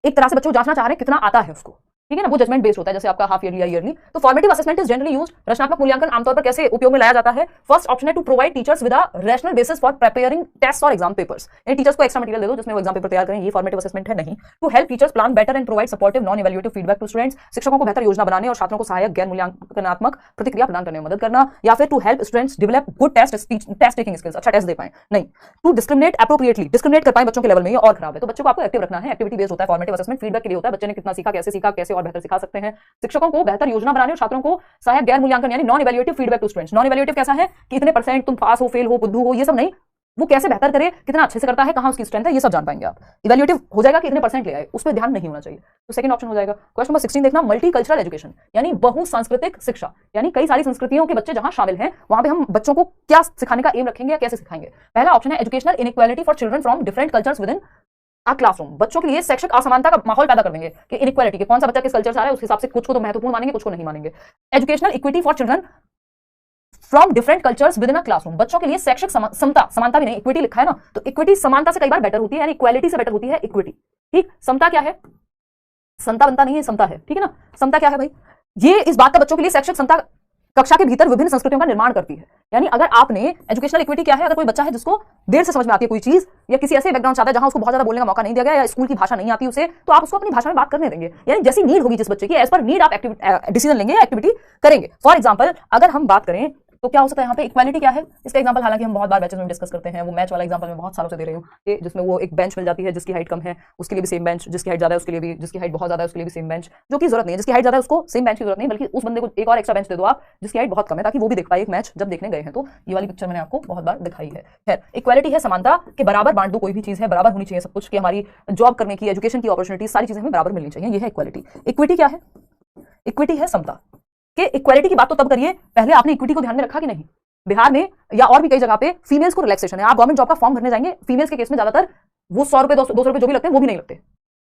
एक तरह से बच्चों को जांचना चाह रहे हैं कितना आता है उसको, ठीक है ना, वो जजमेंट बेस्ड होता है, जैसे आपका हाफ ईयरली या ईयरली। तो formative assessment is generally used, रचनात्मक मूल्यांकन आमतौर पर कैसे उपयोग में लाया जाता है। फर्स्ट ऑप्शन है to provide teachers with a rational basis for preparing test और एग्जाम पेपर्स, यानी टीचर्स को एक्स्ट्रा मटेरियल दे दो जिसमें वो एग्जाम पेपर तैयार करें, ये फॉर्मेटिव असेसमेंट है नहीं। To help teachers plan better and provide supportive non evaluative feedback to students, शिक्षकों को बेहतर योजना बनाने और छात्रों को सहायक गैर मूल्यांकनात्मक प्रतिक्रिया प्रदान करने में मदद करना। या फिर to help students develop good test taking skills, अच्छा टेस्ट दे पाए, नहीं। टू डिस्क्रिमिनेट एप्रोप्रिएटली, डिस्क्रिमिनेट कर पाए बच्चों के लेवल में, ये और खराब है। तो बच्चों को आपको एक्टिव रखना है, एक्टिविटी बेस्ड होता है फॉर्मेटिव असेसमेंट, फीडबैक के लिए होता है बच्चे ने कितना सीखा, कैसे और बेहतर सिखा सकते हैं। शिक्षकों को बेहतर योजना बनाने और छात्रों को सहायक गैर मूल्यांकन यानी non evaluative feedback to students. Non evaluative कैसा है कि इतने परसेंट तुम पास हो, फेल हो, बुद्धू हो, ये सब नहीं, वो कैसे बेहतर करे, कितना अच्छे से करता है, कहां उसकी स्ट्रेंथ है, ये सब जान पाएंगे आप। इवैल्यूएटिव हो जाएगा कि इतने परसेंट ले आए, उस पर ध्यान नहीं होना चाहिए, तो सेकंड ऑप्शन हो जाएगा। क्वेश्चन नंबर 16 देखना, मल्टीकल्चरल एजुकेशन यानी बहुसांस्कृतिक शिक्षा, यानी कई सारी संस्कृतियों के बच्चे जहां शामिल हैं वहां पे हम बच्चों को क्या सिखाने का एम रखेंगे या कैसे सिखाएंगे। पहला ऑप्शन है educational inequality for children from different cultures within a classroom, बच्चों के लिए शैक्षिक असमानता का माहौल पैदा कर देंगे कि इनइक्वालिटी के कौन सा बच्चा किस कल्चर से आ रहा है उस हिसाब से कुछ को तो महत्वपूर्ण मानेंगे, कुछ को नहीं मानेंगे। Educational equity for children from different cultures within a classroom, बच्चों के लिए शैक्षिक समता, समानता भी नहीं, इक्विटी लिखा है ना, तो इक्विटी समानता से कई बार बेटर होती है, यानी इक्वालिटी से बेटर होती है इक्विटी, ठीक। समता क्या है, समता बनता नहीं है, समता है, ठीक है ना। समता क्या है भाई, ये इस बात का बच्चों के लिए शैक्षिक समता कक्षा के भीतर विभिन्न संस्कृतियों का निर्माण करती है, यानी अगर आपने एजुकेशनल इक्विटी क्या है, अगर कोई बच्चा है जिसको देर से समझ में आती है कोई चीज या किसी ऐसे बैकग्राउंड से आता है जहां उसको बहुत ज्यादा बोलने का मौका नहीं दिया गया या स्कूल की भाषा नहीं आती उसे, तो आप उसको अपनी भाषा में बात करने देंगे, यानी जैसी नीड होगी जिस बच्चे की एज पर नीड आप डिसीजन लेंगे, एक्टिविटी करेंगे। फॉर एग्जाम्पल अगर हम बात करें तो क्या हो सकता है यहाँ पे इक्वालिटी क्या है, इसका एग्जांपल हालांकि हम बहुत बार बैचेस में डिस्कस करते हैं, वो मैच वाला एग्जांपल मैं बहुत सालों से दे रही हूँ कि जिसमें वो एक बेंच मिल जाती है जिसकी हाइट कम है उसके लिए भी सेम बेंच, जिसकी हाइट ज्यादा है उसके लिए भी, जिसकी हाइट बहुत ज्यादा है उसके लिए भी सेम बेंच, जो कि जरूरत नहीं है, जिसकी हाइट ज्यादा है उसको सेम बेंच की जरूरत नहीं, बल्कि उस बंदे को एक और एक्स्ट्रा बेंच दे दो आप जिसकी हाइट बहुत कम है, ताकि वो भी देख पाए एक मैच जब देखने गए हैं। तो ये वाली पिक्चर मैंने आपको बहुत बार दिखाई है। खैर, इक्वालिटी है समानता के बराबर बांट दो, कोई भी चीज है बराबर होनी चाहिए सब कुछ, कि हमारी जॉब करने की, एजुकेशन की अपॉर्चुनिटी, सारी चीजें हमें बराबर मिलनी चाहिए, ये है इक्वालिटी। इक्विटी क्या है, इक्विटी है समता, कि इक्वालिटी की बात तो तब करिए पहले आपने इक्विटी को ध्यान में रखा कि नहीं। बिहार में या और भी कई जगह पे फीमेल्स को रिलैक्सेशन है, आप गवर्नमेंट जॉब का फॉर्म भरने जाएंगे, फीमेल्स के केस में ज्यादातर वो 100 रुपए 200 रुपए जो भी लगते हैं वो भी नहीं लगते।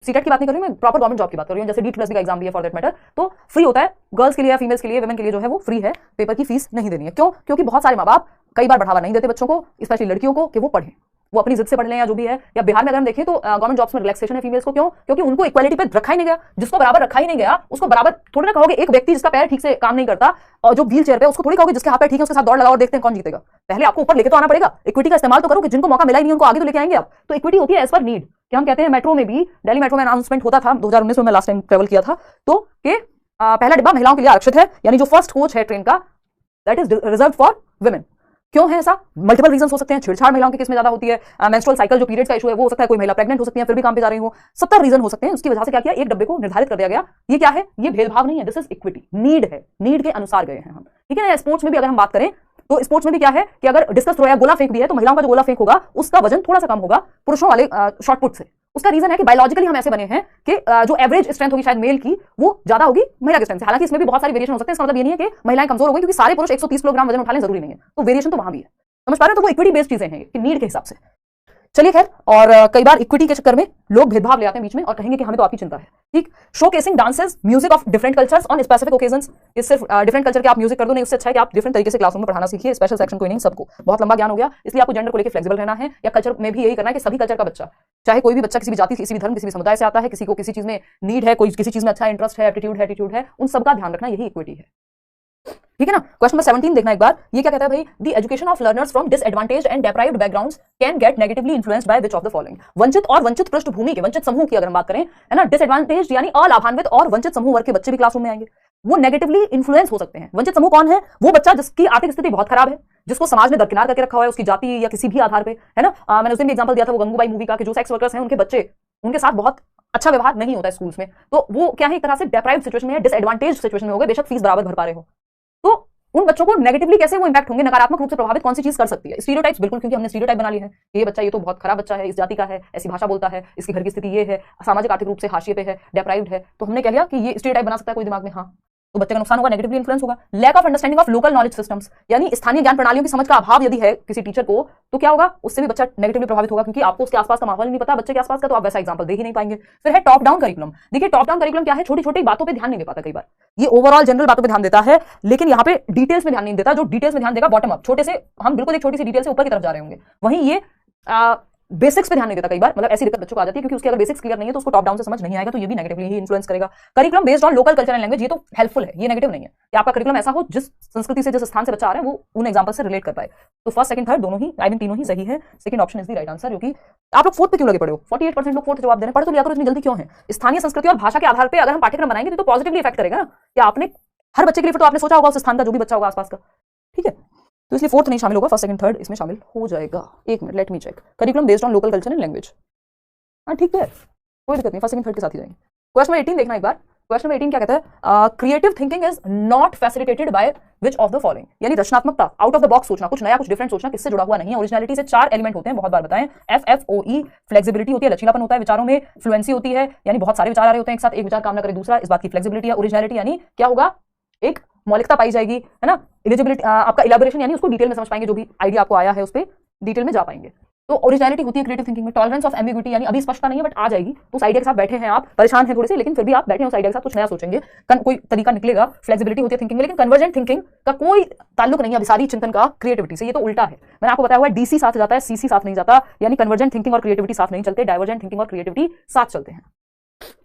सीटेट की बात नहीं कर रही मैं, प्रॉपर गवर्नमेंट जॉब की बात कर रही हूँ, जैसे D+D का एग्जाम भी है फॉर दैट मैटर, तो फ्री होता है गर्ल्स के लिए, फीमेल्स के लिए, वुमेन के लिए जो है वो फ्री है, पेपर की फीस नहीं देनी है। क्यों? क्योंकि बहुत सारे माँ बाप कई बार बढ़ावा नहीं देते बच्चों को, स्पेशली लड़कियों को, कि वो पढ़ें, वो अपनी जिद से पढ़ लें या जो भी है। या बिहार में अगर हम देखें तो गवर्नमेंट जॉब्स में रिलैक्सेशन है फीमेल्स को, क्यों? क्योंकि उनको इक्वालिटी पे रखा ही नहीं गया, जिसको बराबर रखा ही नहीं गया उसको बराबर थोड़ी ना कहोगे। एक व्यक्ति जिसका पैर ठीक से काम नहीं करता और जो व्हील चेयर पे, उसको थोड़ी कहोगे जिसके हाथ पैर ठीक है उसके साथ दौड़ लगाओ और देखते हैं कौन जीतेगा। पहले आपको ऊपर लेके तो आना पड़ेगा, इक्विटी का इस्तेमाल तो करो कि जिनको मौका मिला ही नहीं उनको आगे तो लेके आएंगे आप। तो इक्विटी होती है एज पर नीड, कि हम कहते हैं मेट्रो में भी, दिल्ली मेट्रो में अनाउंसमेंट होता था 2019 में, मैं लास्ट टाइम ट्रेवल किया था, तो कि पहला डिब्बा महिलाओं के लिए आरक्षित है, यानी जो फर्स्ट कोच है ट्रेन का that is reserve for women. क्यों है ऐसा? मल्टीपल रीजन हो सकते हैं। छेड़छाड़ महिलाओं के केस में ज्यादा होती है, मेंस्ट्रुअल साइकिल जो पीरियड्स का इशू है वो हो सकता है, कोई महिला प्रेग्नेंट हो सकती है फिर भी काम पे जा रही हो, 70 रीजन हो सकते हैं। उसकी वजह से क्या किया, एक डब्बे को निर्धारित कर दिया गया। ये क्या है? ये भेदभाव नहीं है, दिस इज इक्विटी, नीड है, नीड के अनुसार गए हैं हम, ठीक है ना। स्पोर्ट्स में भी अगर हम बात करें तो स्पोर्ट्स में भी क्या है कि अगर डिस्कस थ्रो या गोला फेंक भी है तो महिलाओं का जो गोला फेंक होगा उसका वजन थोड़ा सा कम होगा पुरुषों वाले शॉट पुट से। उसका रीजन है कि बायोलॉजिकली हम ऐसे बने हैं कि जो एवरेज स्ट्रेंथ होगी शायद मेल की वो ज्यादा होगी महिला की स्ट्रेंथ से। हालांकि इसमें भी बहुत सारी वेरिएशन हो सकते हैं, इसका मतलब ये नहीं है कि महिलाएं कमजोर हो गई क्योंकि सारे पुरुष 130 किलोग्राम वजन उठा लें जरूरी नहीं है, तो वेरिएशन तो वहां भी है, समझ पा रहे हो। तो वो इक्विटी बेस्ड चीजें हैं कि नीड के हिसाब से। चलिए खैर, और कई बार इक्विटी के चक्कर में लोग भेदभाव ले आते हैं बीच में और कहेंगे कि हमें तो आपकी चिंता है, ठीक। Showcasing dances music of different cultures on specific occasions. ये सिर्फ डिफरेंट कल्चर के आप म्यूजिक कर दो नहीं, उससे अच्छा है कि आप डिफरेंट तरीके से क्लासरूम में पढ़ाना सीखिए। स्पेशल सेक्शन कोई नहीं, सबको। बहुत लंबा ज्ञान हो गया, इसलिए आपको जेंडर को लेकर फ्लेक्सिबल रहना है, या कल्चर में भी यही करना है कि सभी कल्चर का बच्चा, चाहे कोई भी बच्चा किसी भी जाति, किसी भी धर्म, किसी भी समुदाय से आता है, किसी को किसी चीज में नीड है, कोई किसी चीज में अच्छा इंटरेस्ट है, एप्टीट्यूड है, उन सबका ध्यान रखना, यही इक्विटी है, ठीक है ना। क्वेश्चन नंबर 17 देखना एक बार, ये क्या कहता है भाई, the education of learners from disadvantaged and deprived backgrounds can get negatively influenced by which of the following. वंचित और वंचित पृष्ठभूमि के, वंचित समूह की अगर हम बात करें, है ना, डिसएडवांटेज्ड यानी अलाभान्वित और वंचित समूह वर्ग के बच्चे भी क्लासरूम में आएंगे, वो नेगेटिवली इन्फ्लुएंस हो सकते हैं। वंचित समूह कौन है? वो बच्चा जिसकी आर्थिक स्थिति बहुत खराब है, जिसको समाज ने दरकिनार करके रखा हुआ है उसकी जाति या किसी भी आधार पे, है ना। मैंने उस दिन भी एग्जांपल दिया था वो गंगूबाई मूवी का, कि जो सेक्स वर्कर्स हैं उनके बच्चे, उनके साथ बहुत अच्छा व्यवहार नहीं होता है स्कूल्स में, तो वो क्या है, एक तरह से डेप्राइव्ड सिचुएशन में, डिसएडवांटेज सिचुएशन में हो गए, बेशक फीस बराबर भर पा रहे हो। तो उन बच्चों को नेगेटिवली कैसे वो इंपैक्ट होंगे, नकारात्मक रूप से प्रभावित कौन सी चीज कर सकती है? स्टीरियोटाइप्स, बिल्कुल, क्योंकि हमने स्टीरियोटाइप बना लिया है, ये बच्चा ये तो बहुत खराब बच्चा है, इस जाति का है, ऐसी भाषा बोलता है, इसकी घर की स्थिति ये है, सामाजिक आर्थिक रूप से हाशिए पे है, डेप्राइव्ड है, तो हमने कह लिया कि ये स्टीरियोटाइप बना सकता है कोई दिमाग में, हाँ, तो बच्चे का नुकसान होगा, नेगेटिवली इन्फ्लुएंस होगा। Lack of understanding of local knowledge systems, यानी स्थानीय ज्ञान प्रणालियों की समझ का अभाव यदि है किसी टीचर को, तो क्या होगा, उससे भी बच्चा नेगेटिवली प्रभावित होगा, क्योंकि आपको उसके आसपास का माहौल नहीं पता बच्चे के आसपास का, तो आप वैसा एग्जांपल दे ही नहीं पाएंगे। फिर है टॉप डाउन करिकुलम। देखिए टॉप डाउन करिकुलम क्या है, छोटी छोटी बातों पे ध्यान नहीं दे पाता कई बार, ये ओवरऑल जनरल बातों पे ध्यान देता है, लेकिन यहाँ पे डिटेल्स में ध्यान नहीं देता। जो डिटेल्स में ध्यान देगा बॉटम अप, छोटे से, हम बिल्कुल एक छोटी सी डिटेल से ऊपर की तरफ जा रहे होंगे, वहीं ये बेसिक्स पे ध्यान नहीं देता कई बार, मतलब ऐसी दिक्कत बच्चों को आ जाती है क्योंकि उसके अगर बेसिक्स क्लियर नहीं है तो उसको टॉप डाउन से समझ नहीं आएगा, तो ये भी नेगेटिवली ही इन्फ्लुएंस करेगा। Curriculum based on local culture and language, ये तो हेल्पफुल है, ये नेगेटिव नहीं है कि आपका करिकुलम ऐसा हो जिस संस्कृति से, जिस स्थान से बच्चा आ रहा है वो उन एग्जांपल से रिलेट कर पाए। तो फर्स्ट सेकंड थर्ड दोनों ही, आई मीन तीनों ही सही है, second option is the right answer. जो कि आप लोग फोर्थ पे क्यों लगे पड़े हो? 48% लोग फोर्थ जवाब दे रहे हैं, पढ़ तो लिया करो, इतनी जल्दी क्यों है? स्थानीय संस्कृति और भाषा के आधार पर अगर हम पाठ्यक्रम बनाएंगे तो पॉजिटिवली इफेक्ट करेगा ना, या आपने हर बच्चे के लिए, तो आपने सोचा होगा उस स्थान का जो भी बच्चा होगा आसपास का, ठीक है, तो इसलिए फोर्थ नहीं शामिल होगा, फर्स्ट सेकंड थर्ड इसमें शामिल हो जाएगा। एक minute, let me check. Curriculum based on local culture and language, हाँ ठीक है, कोई दिक्कत नहीं, फर्स्ट सेकंड थर्ड के साथ ही जाएंगे। क्वेश्चन 18 देखना एक बार, क्वेश्चन 18 क्या कहता है, creative thinking is not facilitated bye which of the following, यानी रचनात्मकता, आउट ऑफ द बॉक्स सोचना, कुछ नया कुछ डिफरेंट सोचना, किससे जुड़ा हुआ नहीं है। ओरिजिनलिटी से 4 एलिमेंट होते हैं, बहुत बार बताएं, FFOE, फ्लेक्सिबिलिटी होती है, लचीलापन होता है, विचारों में फ्लुएंसी होती है, यानी बहुत सारे विचार आ रहे होते हैं एक साथ, एक विचार काम ना करे दूसरा, इस बात की फ्लेक्सिबिलिटी है। ओरिजिनलिटी यानी क्या होगा, एक मौलिकता पाई जाएगी, है ना। एलिजिबिलिटी, आपका इलैबोरेशन यानी उसको डिटेल में समझ पाएंगे, जो भी आइडिया आपको आया है उस पर डिटेल में जा पाएंगे। तो ओरिजिनलिटी होती है क्रिएटिव थिंकिंग में। टॉलरेंस ऑफ एम्बिग्यूटी, यानी अभी स्पष्टता नहीं है बट आ जाएगी, तो उस आइडिया के साथ बैठे हैं आप, परेशान हैं थोड़े से, लेकिन फिर भी आप बैठे हैं उस आइडिया के साथ, कुछ नया सोचेंगे, कोई तरीका निकलेगा। फ्लेक्सिबिलिटी होती है थिंकिंग में, लेकिन कन्वर्जेंट थिंकिंग का कोई ताल्लुक नहीं है अभिसारी चिंतन का क्रिएटिविटी से, ये तो उल्टा है। मैंने आपको बताया हुआ है DC साथ जाता है, CC साथ नहीं जाता, यानी कन्वर्जेंट थिंकिंग और क्रिएटिविटी साथ नहीं चलते, डाइवर्जेंट थिंकिंग और क्रिएटिविटी साथ चलते हैं।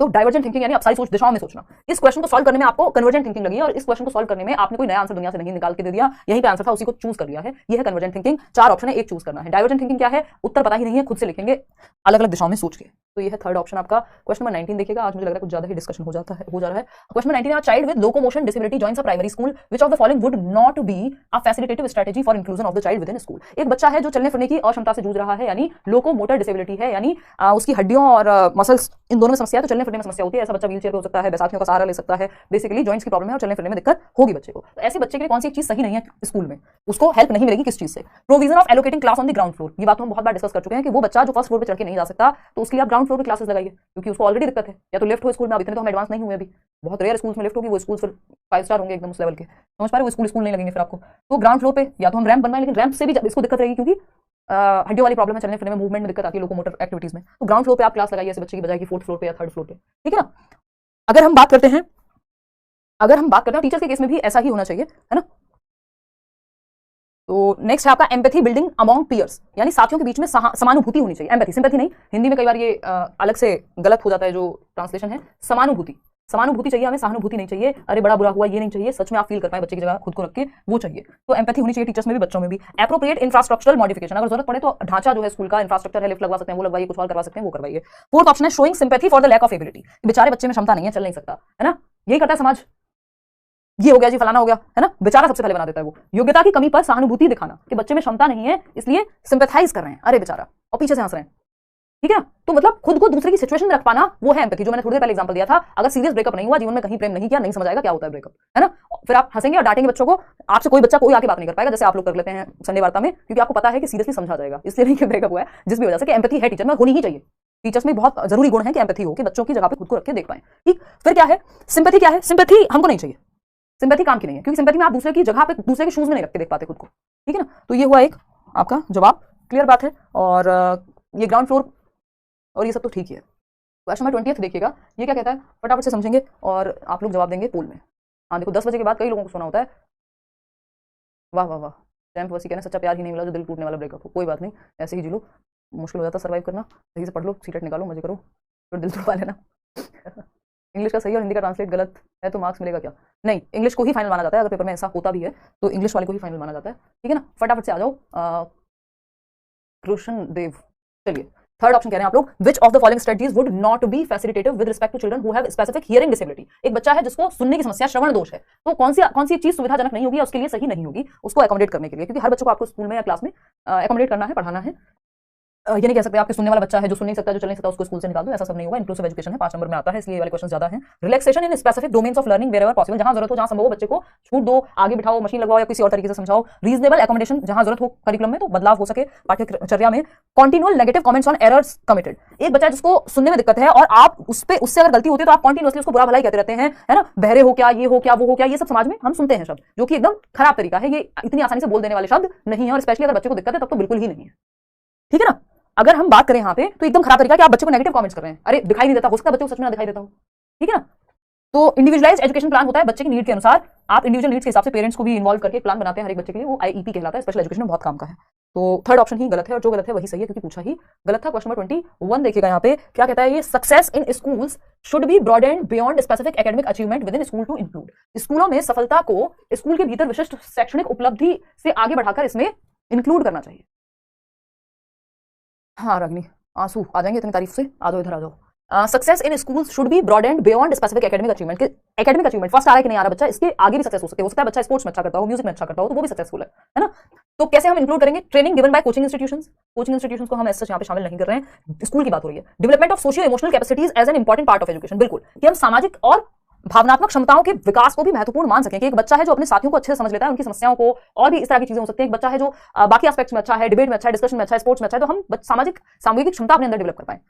तो डाइवर्जेंट थिंकिंग यानी अपसारी सोच दिशाओं में सोचना। इस क्वेश्चन को सॉल्व करने में आपको कन्वर्जेंट थिंकिंग लगी है, और इस क्वेश्चन को सॉल्व करने में आपने कोई नया आंसर दुनिया से नहीं निकाल के दे दिया, यहीं पे आंसर था, उसी को चूज कर लिया है। ये है कन्वर्जेंट थिंकिंग, 4 ऑप्शन है, एक चूज करना है। डाइवर्जेंट थिंकिंग क्या है, उत्तर पता ही नहीं है, खुद से लिखेंगे अलग अलग दिशाओं में सोच के, तो ये है थर्ड ऑप्शन आपका। क्वेश्चन नंबर 19 देखिएगा, आज मुझे लग रहा है कुछ ज्यादा ही डिस्कशन हो जा रहा है। Question number 19, child with locomotion disability joins a primary school, which of the following would not be a facilitative strategy for inclusion of the child with in school. एक बच्चा है जो चलने फिरने की अक्षमता से जूझ रहा है, यानी लोकोमोटर डिसेबिलिटी है, यानी उसकी हड्डियों और मसल्स इन दोनों में समस्या है, तो चलने फिरने में समस्या होती है। ऐसा बच्चा व्हीलचेयर पे हो सकता है, बैसाखियों का सहारा ले सकता है, बेसिकली जॉइंट्स की प्रॉब्लम है और चलने फिरने में दिक्कत होगी बच्चे को। तो ऐसे बच्चे के लिए कौन सी एक चीज सही नहीं है स्कूल में, उसको हेल्प नहीं मिलेगी किस चीज से? Provision of allocating class on the ground floor, ये बात हम बहुत बार डिस्कस कर चुके हैं कि वो बच्चा जो फर्स्ट फ्लोर पे चढ़ के नहीं जा सकता, तो उसके लिए आप ग्राउंड फ्लोर पे क्लासेस लगाइए, क्योंकि उसको ऑलरेडी दिक्कत है। या तो लिफ्ट हो स्कूल में, अब इतने तो हम एडवांस नहीं हुए अभी, बहुत रेयर स्कूल्स में लिफ्ट होगी, वो स्कूल फिर 5 स्टार होंगे एकदम उस लेवल के, समझ पा रहे हो, वो स्कूल नहीं लगेंगे फिर आपको। तो ग्राउंड फ्लोर पे या तो हम रैंप बनवाएं, लेकिन रैंप से भी इसको दिक्कत रहेगी, क्योंकि हड्डियों वाली प्रॉब्लम है, चलने फिरने में, मूवमेंट में दिक्कत आती है, लोकोमोटर एक्टिविटीज में। तो ग्राउंड फ्लोर पे आप क्लास लगाइए ऐसे बच्चे की बजाय कि 4th फ्लोर पे या 3rd फ्लोर पे, ठीक है ना। अगर हम बात करते हैं टीचर्स के केस में भी ऐसा ही होना चाहिए, है ना। तो नेक्स्ट है आपका एम्पैथी बिल्डिंग अमॉन्ग पीयर्स, यानी साथियों के बीच में समानुभूति होनी चाहिए। एम्पैथी, सिंपैथी नहीं, हिंदी में कई बार ये अलग से गलत हो जाता है जो ट्रांसलेशन है। समानुभूति चाहिए हमें, सहानुभूति नहीं चाहिए। अरे बड़ा बुरा हुआ ये नहीं चाहिए, सच में आप फील कर पाए बच्चे की जगह खुद को रख के, वो चाहिए। तो एम्पैथी होनी चाहिए टीचर्स में भी, बच्चों में भी। एप्रोप्रिएट इंफ्रास्ट्रक्चरल मॉडिफिकेशन, अगर जरूरत पड़े तो ढांचा जो है स्कूल का, इंफ्रास्ट्रक्चर है, लिफ्ट लगवा सकते हैं, वो लगवाइए, कुछ और करवा सकते हैं, वो करवाइए। 4th ऑप्शन है showing sympathy for the lack of ability, बेचारे बच्चे में क्षमता नहीं है, चल नहीं सकता, है ना, यही करता है समाज, ये हो गया जी, फलाना हो गया, है ना, बेचारा सबसे पहले बना देता है वो। योग्यता की कमी पर सहानुभूति दिखाना कि बच्चे में क्षमता नहीं है इसलिए सिंपैथाइज कर रहे हैं, अरे बेचारा, और पीछे से हंस रहे हैं, ठीक है। तो मतलब खुद को दूसरे की सिचुएशन में रख पाना, वो है एम्पैथी, जो मैंने थोड़ी देर पहले एग्जांपल दिया था। अगर सीरियस ब्रेकअप नहीं हुआ, जीवन में कहीं प्रेम नहीं किया, नहीं समझ आएगा क्या होता है ब्रेकअप, है ना। फिर आप हंसेंगे और डांटेंगे बच्चों को, आपसे कोई बच्चा कोई आके बात नहीं कर पाएगा, जैसे आप लोग कर लेते हैं संडे वार्ता में, क्योंकि आपको पता है कि सीरियसली समझा जाएगा, इसलिए नहीं कि ब्रेकअप हुआ है, जिस भी वजह से कि एम्पैथी है टीचर में, होनी ही चाहिए। टीचर्स में बहुत जरूरी गुण है कि एम्पैथी हो, कि बच्चों की जगह पे खुद को रख के देख पाए, ठीक। फिर क्या है सिंपैथी, क्या है सिंपैथी, हमको नहीं चाहिए, सिंपैथी काम की नहीं है, क्योंकि सिंपैथी में आप दूसरे की जगह पे, दूसरे के शूज में नहीं रख के देख पाते खुद को, ठीक है ना। तो ये हुआ एक आपका जवाब, क्लियर बात है। और ये ग्राउंड फ्लोर और ये सब तो ठीक ही है। क्वेश्चन नंबर 20 देखिएगा, ये क्या कहता है, फटाफट से समझेंगे और आप लोग जवाब देंगे पोल में। हाँ देखो, 10 बजे के बाद कई लोगों को सोना होता है। वाह वाह वाह, टैम्प वसी कहना सच्चा प्यार ही नहीं मिला जो दिल टूटने वाला ब्रेकअप हो। कोई बात नहीं, ऐसे ही जी लो, मुश्किल हो जाता सर्वाइव करना, सही से पढ़ लो, सीटेट निकालो, मजे करो, फिर दिल तोड़वा लेना। इंग्लिश का सही और हिंदी का ट्रांसलेट गलत है तो मार्क्स मिलेगा क्या? नहीं, इंग्लिश को ही फाइनल माना जाता है, अगर पेपर में ऐसा होता भी है तो इंग्लिश वाले को ही फाइनल माना जाता है, ठीक है ना। फटाफट से आ जाओ कृष्ण देव। चलिए थर्ड ऑप्शन कह रहे हैं आप लोग, which of the following strategies would not be facilitative with respect to children who have specific hearing disability. एक बच्चा है जिसको सुनने की समस्या, श्रवण दोष है, तो कौन सी चीज सुविधाजनक नहीं होगी, उसके लिए सही नहीं होगी, उसको अकोमोडेट करने के लिए, क्योंकि हर बच्चे को आपको स्कूल में या क्लास में अकोमोडेट करना है, पढ़ाना है। ये नहीं कह सकते आपके सुनने वाला बच्चा है जो सुन नहीं सकता, जो चल नहीं सकता, उसको स्कूल से निकाल दो, ऐसा सब नहीं होगा। इंक्लूसिव एजुकेशन है, 5 नंबर में आता है, इसलिए ये वाले क्वेश्चन ज्यादा हैं। Relaxation in specific domains of learning wherever possible, जहां जरूरत हो, जहां संभव हो, बच्चे को छूट दो, आगे बिठाओ, मशीन लगवाओ या किसी और तरीके से समझाओ। रीजनेबल एकोमोडेशन, जहां जरूरत हो करिकुलम में तो बदलाव हो सके पाठ्यचर्या में। Continual negative comments on errors committed, एक बच्चा जिसको सुनने में दिक्कत है और आप उससे अगर गलती होती है तो आप कॉन्टिन्यूअसली उसको बुरा भलाई कहते रहते हैं, है ना, बहरे हो क्या, ये हो क्या, वो हो क्या, ये सब समाज में हम सुनते हैं शब्द, जो कि एकदम खराब तरीका है। ये इतनी आसानी से बोल देने वाले शब्द नहीं है, और स्पेशली अगर बच्चे को दिक्कत है तब तो बिल्कुल ही नहीं है, ठीक है ना। अगर हम बात करें यहाँ पे तो एकदम खराब तरीका कि आप बच्चे को नेगेटिव कमेंट्स कर रहे हैं, अरे दिखाई नहीं देता, हो सकता है बच्चे को सच में ना दिखाई देता हो, ठीक है ना। तो इंडिविजुअलाइज्ड एजुकेशन प्लान होता है बच्चे की नीड के अनुसार, आप इंडिविजुअल नीड्स के हिसाब से पेरेंट्स को भी इन्वॉल्व करके प्लान बनाते हैं हर एक बच्चे के लिए, वो आईईपी कहलाता है, स्पेशल एजुकेशन में बहुत काम का है। तो थर्ड ऑप्शन ही गलत है, और जो गलत है वही सही है, क्योंकि पूछा ही गलत था। क्वेश्चन नंबर 21 देखिएगा, यहाँ पे क्या कहता है, ये success in schools should be broadened beyond specific academic achievement within school to include. स्कूलों में सफलता को स्कूल के भीतर विशिष्ट शैक्षणिक उपलब्धि से आगे बढ़ाकर इसमें इंक्लूड करना चाहिए। हाँ रागिनी, आंसू आ जाएंगे इतनी तारीफ से, आ जाओ इधर आ जाओ। Success in schools should be broadened beyond specific academic achievement, academic achievement first आ रहा है कि नहीं आ रहा बच्चा, इसके आगे भी सक्सेस हो सकता है बच्चा स्पोर्ट्स में अच्छा करता हो, म्यूजिक में अच्छा करता हो, तो वो भी सक्सेसफुल है ना। तो कैसे हम इंक्लूड करेंगे? Training given by coaching institutions को हम ऐसे यहाँ पे शामिल नहीं कर रहे हैं, स्कूल की बात हो रही है। Development of socio emotional capacities as an important part of education, बिल्कुल, कि हम सामाजिक और भावनात्मक क्षमताओं के विकास को भी महत्वपूर्ण मान सकें, कि एक बच्चा है जो अपने साथियों को अच्छे से समझ लेता है, उनकी समस्याओं को, और भी इस तरह की चीजें हो सकती है। एक बच्चा है जो बाकी एस्पेक्ट्स में अच्छा है, डिबेट में अच्छा है, डिस्कशन में अच्छा है, स्पोर्ट्स में अच्छा है, तो हम सामूहिक क्षमता अपने अंदर डेवलप कर पाए।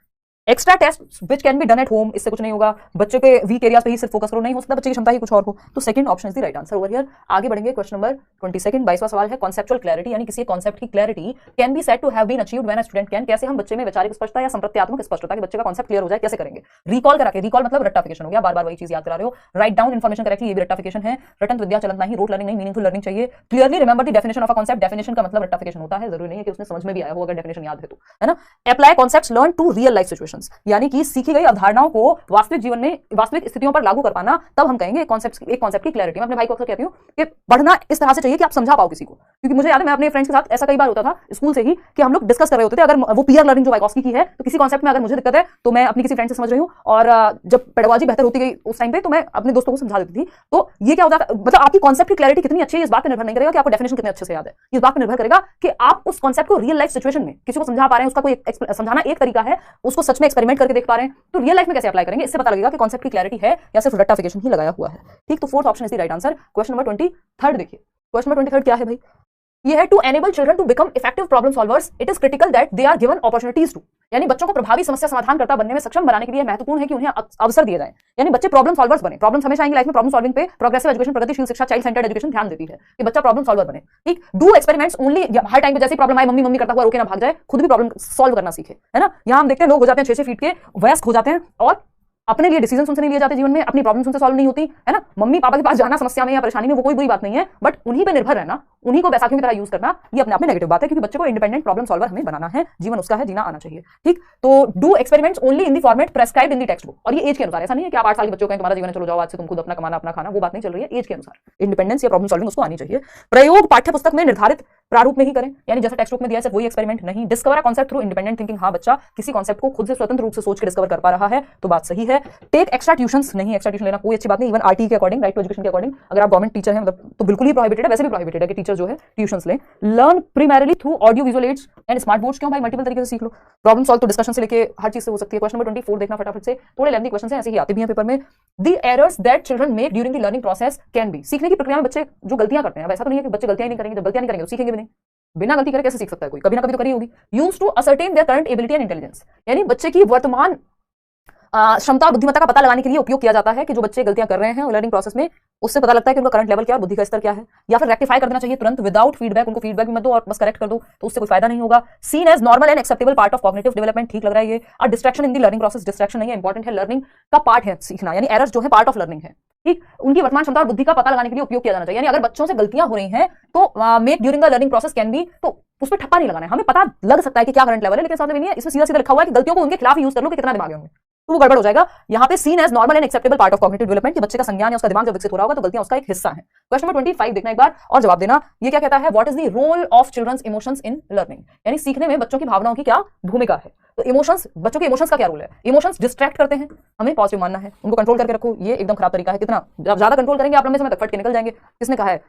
Extra test which can be done at home, इससे कुछ नहीं होगा, बच्चे के वीक एरियाज पे ही सिर्फ फोकस करो, नहीं हो सकता बच्चे की क्षमता ही कुछ और हो। तो second option is the right answer over here. आगे बढ़ेंगे, क्वेश्चन नंबर 22 22वां सवाल है, कॉन्सेप्चुअल क्लैरिटी, यानी किसी कॉन्सेप्ट की clarity can be said to have been achieved when a student can, कैसे हम बच्चे में वैचारिक स्पष्टता या संप्रत्यात्मक स्पष्टता, कि बच्चे का कॉन्सेप्ट क्लियर हो जाए, कैसे करेंगे? रिकॉल करा के, रिकॉल मतलब रट्टाफिकेशन हो गया, बार बार वही चीज याद करा रहे हो। राइट डाउन इन्फॉर्मेशन करेक्टली, ये भी रट्टाफिकेशन है। रटंत विद्या चलंत नहीं, रोट लर्निंग नहीं, मीनिंगफुल लर्निंग चाहिए। Clearly remember the definition of a concept, definition का मतलब रट्टाफिकेशन होता है, जरूरी नहीं है कि उसने समझ में भी आया हो अगर डेफिनेशन याद है तो, है ना। Apply concepts learn to real life situations, यानी कि सीखी गई अवधारणाओं को वास्तविक जीवन में, वास्तविक स्थितियों पर लागू कर पाना, तब हम कहेंगे एक कॉन्सेप्ट की क्लैरिटी। मैं अपने भाई को अक्सर कहती हूं कि पढ़ना इस तरह से चाहिए कि आप समझा पाओ किसी को, क्योंकि मुझे याद है मैं अपने फ्रेंड्स के साथ ऐसा कई बार होता था स्कूल से ही कि हम लोग डिस्कस कर रहे होते थे, अगर वो पीयर लर्निंग जो वाइगॉस्की की है, तो किसी कॉन्सेप्ट में अगर मुझे दिक्कत है तो मैं अपनी किसी फ्रेंड से समझ रही हूं, और जब पेडागॉजी बेहतर होती गई उस टाइम पे तो मैं अपने दोस्तों को समझा देती थी। तो ये क्या होता है, मतलब आपकी कॉन्सेप्ट की क्लैरिटी कितनी अच्छी है इस बात पर निर्भर नहीं करेगा कि आपको डेफिनेशन कितने अच्छे से याद है, इस बात पर निर्भर करेगा कि आप उस कॉन्सेप्ट को रियल लाइफ सिचुएशन में किसी को समझा पा रहे हैं। उसका कोई समझाना एक तरीका है, उसको सच में एक्सपेरिमेंट करके देख पा रहे हैं, तो रियल लाइफ में कैसे अप्लाई करेंगे, इससे पता लगेगा कि कॉन्सेप्ट की क्लैरिटी है या सिर्फ रट्टाफिकेशन ही लगाया हुआ है, ठीक। तो fourth option is the right answer. Question number 23 देखिए, क्वेश्चन नंबर 23 क्या है भाई, ये है to enable children to become effective problem solvers it is critical that they are given opportunities to, यानी बच्चों को प्रभावी समस्या समाधानकर्ता बनने में सक्षम बनाने के लिए महत्वपूर्ण है कि उन्हें अवसर दिए जाए, यानी बच्चे प्रॉब्लम सॉल्वर्स बने। प्रॉब्लम्स हमेशा आएंगे लाइफ में, प्रॉब्लम सॉल्विंग पे प्रोग्रेसिव एजुकेशन, प्रगतिशील शिक्षा, चाइल्ड सेंटर्ड एजुकेशन ध्यान देती है कि बच्चा प्रॉब्लम सॉल्वर बने, ठीक। Do experiments only, her time पे जैसे प्रॉब्लम आए मम्मी मम्मी करता हुआ रोके ना भाग जाए, खुद भी प्रॉब्लम सॉल्व करना सीखे, है ना। यहाँ हम देखते हैं लोग हो जाते हैं 6-6 फीट के, वयस्क हो जाते हैं, और अपने लिए डिसीजन उनसे नहीं लिए जाते जीवन में, अपनी प्रॉब्लम्स उनसे सॉल्व नहीं होती, है ना। मम्मी पापा के पास जाना समस्या में या परेशानी में वो कोई बुरी बात नहीं है, बट उन्हीं पे निर्भर रहना, उन्हीं को बैसाखियों की तरह यूज करना, ये अपने आप में नेगेटिव बात है, क्योंकि बच्चे को इंडिपेंडेंट प्रॉब्लम सॉल्वर हमें बनाना है, जीवन उसका है, जीना आना चाहिए, ठीक। तो do experiments only in the format prescribed in the text book, और ये एज के अनुसार, ऐसा नहीं है कि आप 8 साल के बच्चों को तुम्हारा जीवन चलो जाओ आज से तुम खुद अपना कमाना अपना खाना, वो बात नहीं चल रही है, एज के अनुसार इंडिपेंडेंस या प्रॉब्लम सॉल्विंग उसको आनी चाहिए। प्रयोग पाठ्य पुस्तक में निर्धारित प्रारूप में ही करें, यानी जैसा टेक्स्ट बुक में दिया है सिर्फ वही एक्सपेरिमेंट नहीं। Discover a concept through independent thinking, हाँ बच्चा किसी कॉन्सेप्ट को खुद से स्वतंत्र रूप से सोच के डिस्कवर कर पा रहा है तो बात सही है। टेक एक्स्ट्रा ट्यूशंस, नहीं एक्स्ट्रा ट्यूशन लेना कोई अच्छी बात नहीं, इवन आरटी के अकॉर्डिंग, राइट टू एजुकेशन के अकॉर्डिंग, अगर आप गवर्नमेंट टीचर हैं मतलब तो बिल्कुल ही प्रोहिबिटेड है, वैसे भी प्रोहिबिटेड है कि टीचर जो है ट्यूशंस लें। Learn primarily through audio visual aids and smart boards, क्यों भाई, मल्टीपल तरीके से सीख लो। प्रॉब्लम सॉल्व तो डिस्कशन से लेके हर चीज से हो सकती है। क्वेश्चन नंबर 24 देखना फटाफट से, थोड़े लेंथी क्वेश्चन हैं, ऐसे ही आते भी हैं पेपर में। The errors that children make during the learning process can be, सीखने की प्रक्रिया में बच्चे जो गलतियां करते हैं, वैसा तो नहीं है कि बच्चे गलतियां नहीं करेंगे, जब गलतियां नहीं करेंगे तो सीखेंगे भी नहीं, बिना गलती करे कैसे सीख सकता है कोई, कभी ना कभी तो करी होगी। Use to ascertain their current ability and intelligence, यानी बच्चे की वर्तमान क्षमता और बुद्धिमत्ता का पता लगाने के लिए उपयोग किया जाता है कि जो बच्चे गलतियां कर रहे हैं लर्निंग प्रोसेस में, उससे पता लगता है कि उनका करंट लेवल क्या है, बुद्धि का स्तर क्या है, या फिर रेक्टिफाई कर देना चाहिए तुरंत विदाउट फीडबैक, उनको फीडबैक भी मत दो और बस करेक्ट कर दो तो उससे कोई फायदा नहीं होगा। Seen as normal and acceptable part of cognitive development, ठीक लग रहा है ये। और distraction in the learning process, distraction नहीं है, इंपॉर्टेंट है, लर्निंग का पार्ट है सीखना, यानी एरर्स जो है पार्ट ऑफ लर्निंग है, ठीक। उनकी वर्तमान क्षमता और बुद्धि का पता लगाने के लिए उपयोग किया जाना चाहिए, यानी अगर बच्चों से गलतियां हो रही हैं तो make during the learning process can be, तो उस पर ठप्पा नहीं लगाना है, हमें पता लग सकता है कि क्या करंट लेवल है, लेकिन साथ में नहीं है, इसमें सीधा सीधा लिखा हुआ है कि गलतियों को उनके खिलाफ यूज कर लो कि कितना दिमाग है उनमें, तो वो गड़बड़ हो जाएगा। यहाँ पे seen as normal and acceptable part of cognitive development, कि बच्चे का संज्ञान या उसका दिमाग जब विकसित हो रहा होगा तो गलतियां उसका एक हिस्सा है। क्वेश्चन नंबर 25 देखना एक बार और जवाब देना। ये क्या कहता है, what is the role of children's emotions in learning, यानी सीखने में बच्चों की भावनाओं की क्या भूमिका है। तो इमोशंस, बच्चों के इमोशंस का क्या रोल है। इमोशंस डिस्ट्रैक्ट करते हैं, हमें पॉजिटिव मानना है, उनको कंट्रोल करके रखो, ये एकदम खराब तरीका है। कितना ज्यादा कंट्रोल करेंगे आप लंबे समय तक फट के निकल जाएंगे। किसने कहा है,